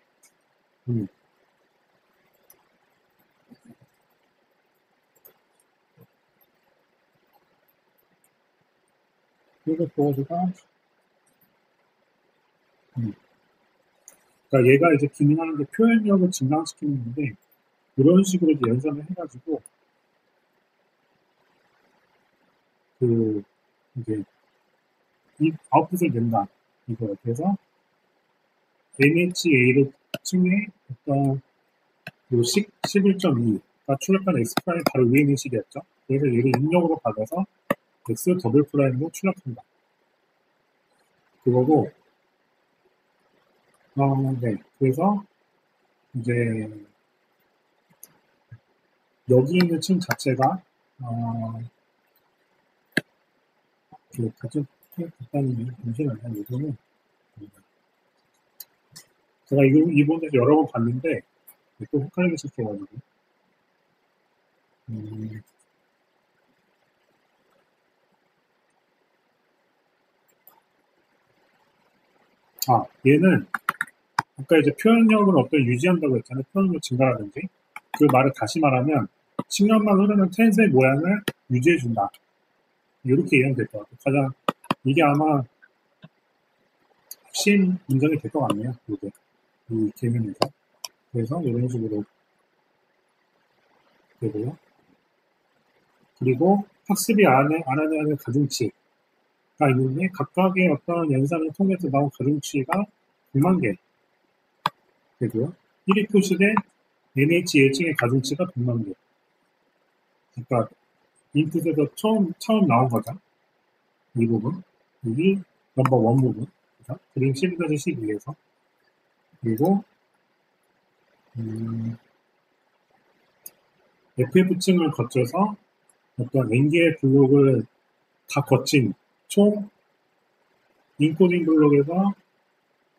A: 피드 포워드가 그러니까 얘가 이제 기능하는 게 표현력을 증강시키는 건데 이런 식으로 이제 연산을 해가지고 그 이제 이 아웃풋을 낸다 이거예요. 그래서 MHA를 층에 어떤 요 11.2가 출력한 X 프라임 바로 위에 있는 식이었죠. 그래서 얘를 입력으로 받아서 X 더블 프라임으로 출력한다. 그거고 네. 그래서 이제 여기 있는 층 자체가 그 같은 간단히 잠시만요. 이거는 제가 이번에 여러 번 봤는데 또 헷갈리기 시작해가지고 얘는 아까 이제 표현력을 어떤 유지한다고 했잖아요. 표현력 증가라든지 그 말을 다시 말하면 10년만 흐르는 텐스의 모양을 유지해준다. 이렇게 이해하면 될 것 같아요. 가장 이게 아마 핵심 인정이 될 것 같네요. 이게 이 개념에서. 그래서 이런 식으로 되고요. 그리고 학습이 안 하는 가중치가 있는데 각각의 어떤 연산을 통해서 나온 가중치가 100만 개 되고요. 1위 표시된 NH1층의 가중치가 100만 개. 그러니까 인풋에서 처음 나온 거죠. 이 부분. 여기 넘버 원 부분. 그죠? 그림 12-12에서. 그리고 FF층을 거쳐서 어떤 N개의 블록을 다 거친 총 인코딩 블록에서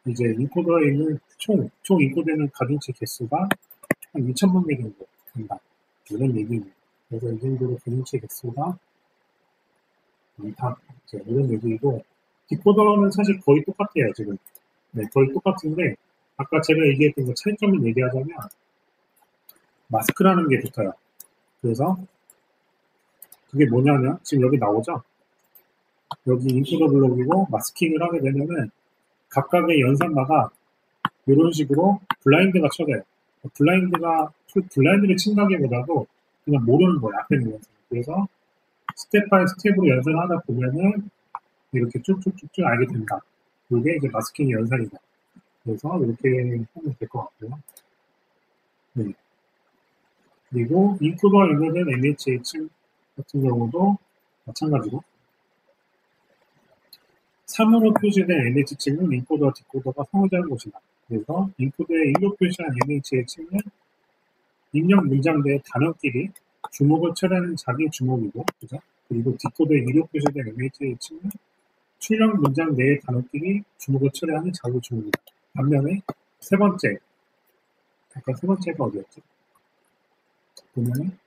A: 이제 인코더에 있는 총 인코드되는 가중치 개수가 한 2,000만 개 정도 된다. 이런 얘기입니다. 그래서 이 정도로 가중치 개수가 많다. 이런 얘기이고, 디코더는 사실 거의 똑같아요, 지금. 네, 거의 똑같은데, 아까 제가 얘기했던 그 차이점을 얘기하자면, 마스크라는 게 붙어요. 그래서, 그게 뭐냐면, 지금 여기 나오죠? 여기 인코더 블록이고, 마스킹을 하게 되면은, 각각의 연산마다 이런 식으로 블라인드가 쳐져요. 블라인드를 친다기보다도 그냥 모르는 거예요. 앞에 있는 연산. 그래서 스텝 바이 스텝으로 연산하다 보면은 이렇게 쭉쭉쭉쭉 알게 된다. 이게 이제 마스킹 연산이다. 그래서 이렇게 하면 될 것 같고요. 네. 그리고 인코더와 연결된 MHH 같은 경우도 마찬가지로 3으로 표시된 MH층은 인코더와 디코더가 상호작용하는 곳이다. 그래서 인코더에 1로 표시한 MH층은 입력 문장 내 단어끼리 주목을 처리하는 자기 주목이고, 그죠? 그리고 디코더에 2로 표시된 MH층은 출력 문장 내의 단어끼리 주목을 처리하는 자기 주목이다. 반면에 세 번째, 아까 세 번째가 어디였죠? 보면은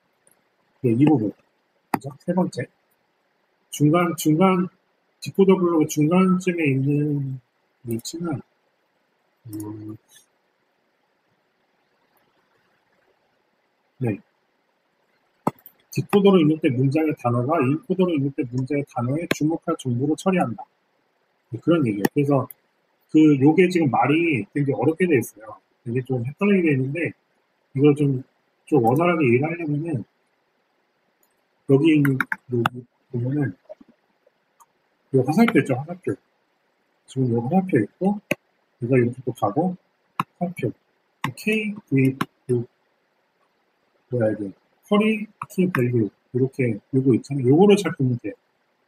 A: 이 부분, 그죠? 세 번째 중간 디코더 블록의 중간쯤에 있는 위치는 네, 디코더로 입력된 문장의 단어가 인코더로 입력된 문장의 단어에 주목할 정보를 처리한다. 그런 얘기예요. 그래서 요게 지금 말이 굉장히 어렵게 되어 있어요. 이게 좀 헷갈리게 되어 있는데, 이걸 좀 원활하게 이해를 하려면은, 여기 보면은, 요 화살표 있죠, 화살표. 지금 요 화살표 있고, 이거 이렇게 또 가고, 화살표. K, V, 뭐야, 이게. 커리, 키, 밸류. 이렇게, 요거 있잖아요. 요거를 잘 보면 돼요.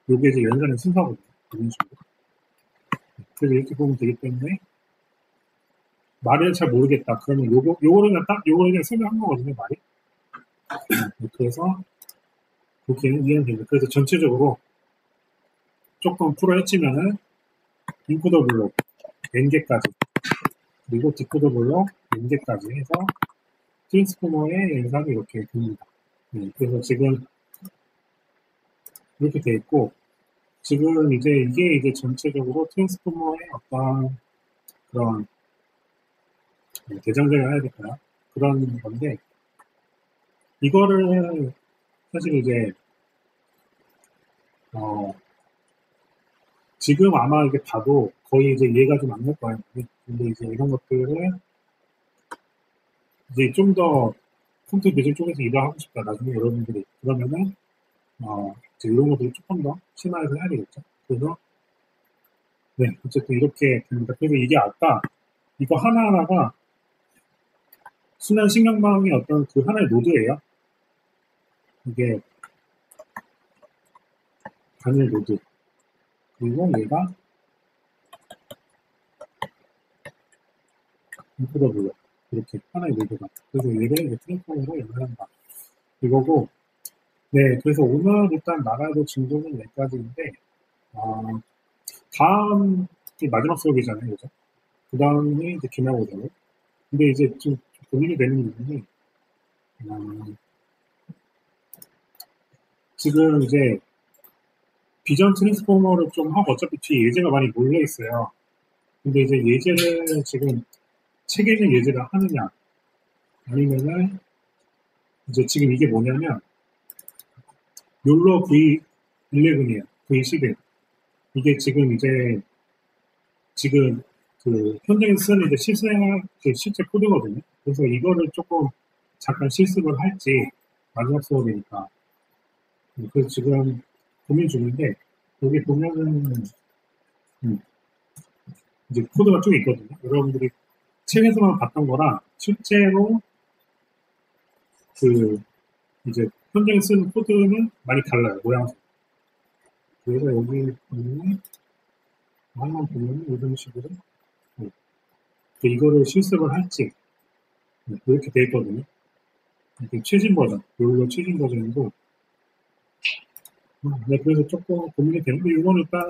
A: 요게 이제 연산의 순서거든요. 이런 식으로. 그래서 이렇게 보면 되기 때문에, 말을 잘 모르겠다. 그러면 요거를 그냥 설명한 거거든요, 말이. 그래서, 그렇게 이해는 됩니다. 그래서 전체적으로 조금 풀어헤치면은, 인코더 블록, n개까지, 그리고 디코더 블록, n개까지 해서, 트랜스포머의 연산이 이렇게 됩니다. 그래서 지금, 이렇게 돼 있고, 지금 이게 이제 전체적으로 트랜스포머의 어떤 그런 대장정을 해야 될까요? 그런 건데, 이거를 사실 이제, 지금 아마 이게 봐도 거의 이제 이해가 좀 안 갈 거예요. 근데 이제 이런 것들을 이제 좀 더 컴퓨터 기술 쪽에서 일을 하고 싶다. 나중에 여러분들이. 그러면은, 이제 이런 것들을 조금 더 심화해서 해야 되겠죠. 그래서, 네, 어쨌든 이렇게 됩니다. 그래서 이게 아까 이거 하나하나가 순환 신경망의 어떤 그 하나의 노드예요. 이게 단일 노드. 그리고 얘가 인코더 블록. 이렇게 하나의 노드가. 그래서 얘를 이제 트랜스포머로 연결한다. 이거고, 네, 그래서 오늘 일단 나가야 될 진도는 여기까지인데, 다음, 마지막 수업이잖아요, 그죠? 그 다음이 이제 기말고사고. 근데 이제 좀 고민이 되는 부분이, 지금 이제 비전 트랜스포머를 좀 하고 어차피 뒤에 예제가 많이 몰려 있어요. 근데 이제 예제를 지금 책 읽는 예제를 하느냐, 아니면은 이제 지금 이게 뭐냐면, 욜로 V11이에요. V11. 이게 지금 이제, 지금 현장에서 쓰는 이제 실제 코드거든요. 그래서 이거를 조금 잠깐 실습을 할지, 마지막 수업이니까. 그래서 지금 고민 중인데, 여기 보면은, 이제 코드가 좀 있거든요. 여러분들이 책에서만 봤던 거랑 실제로 이제 현장에 쓰는 코드는 많이 달라요. 모양새. 그래서 여기 보면 한번 보면 이런 식으로 이거를 실습을 할지 이렇게 돼 있거든요. 이게 최신 버전, 롤러 최신 버전이고 네, 그래서 조금 고민이 되는데 이거는 일단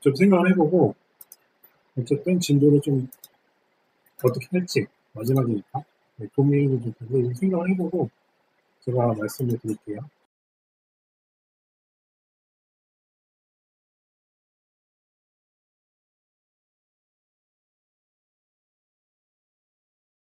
A: 좀 생각을 해보고 어쨌든 진도를 좀 어떻게 할지 마지막이니까 고민을 좀 생각을 해보고 제가 말씀을 드릴게요.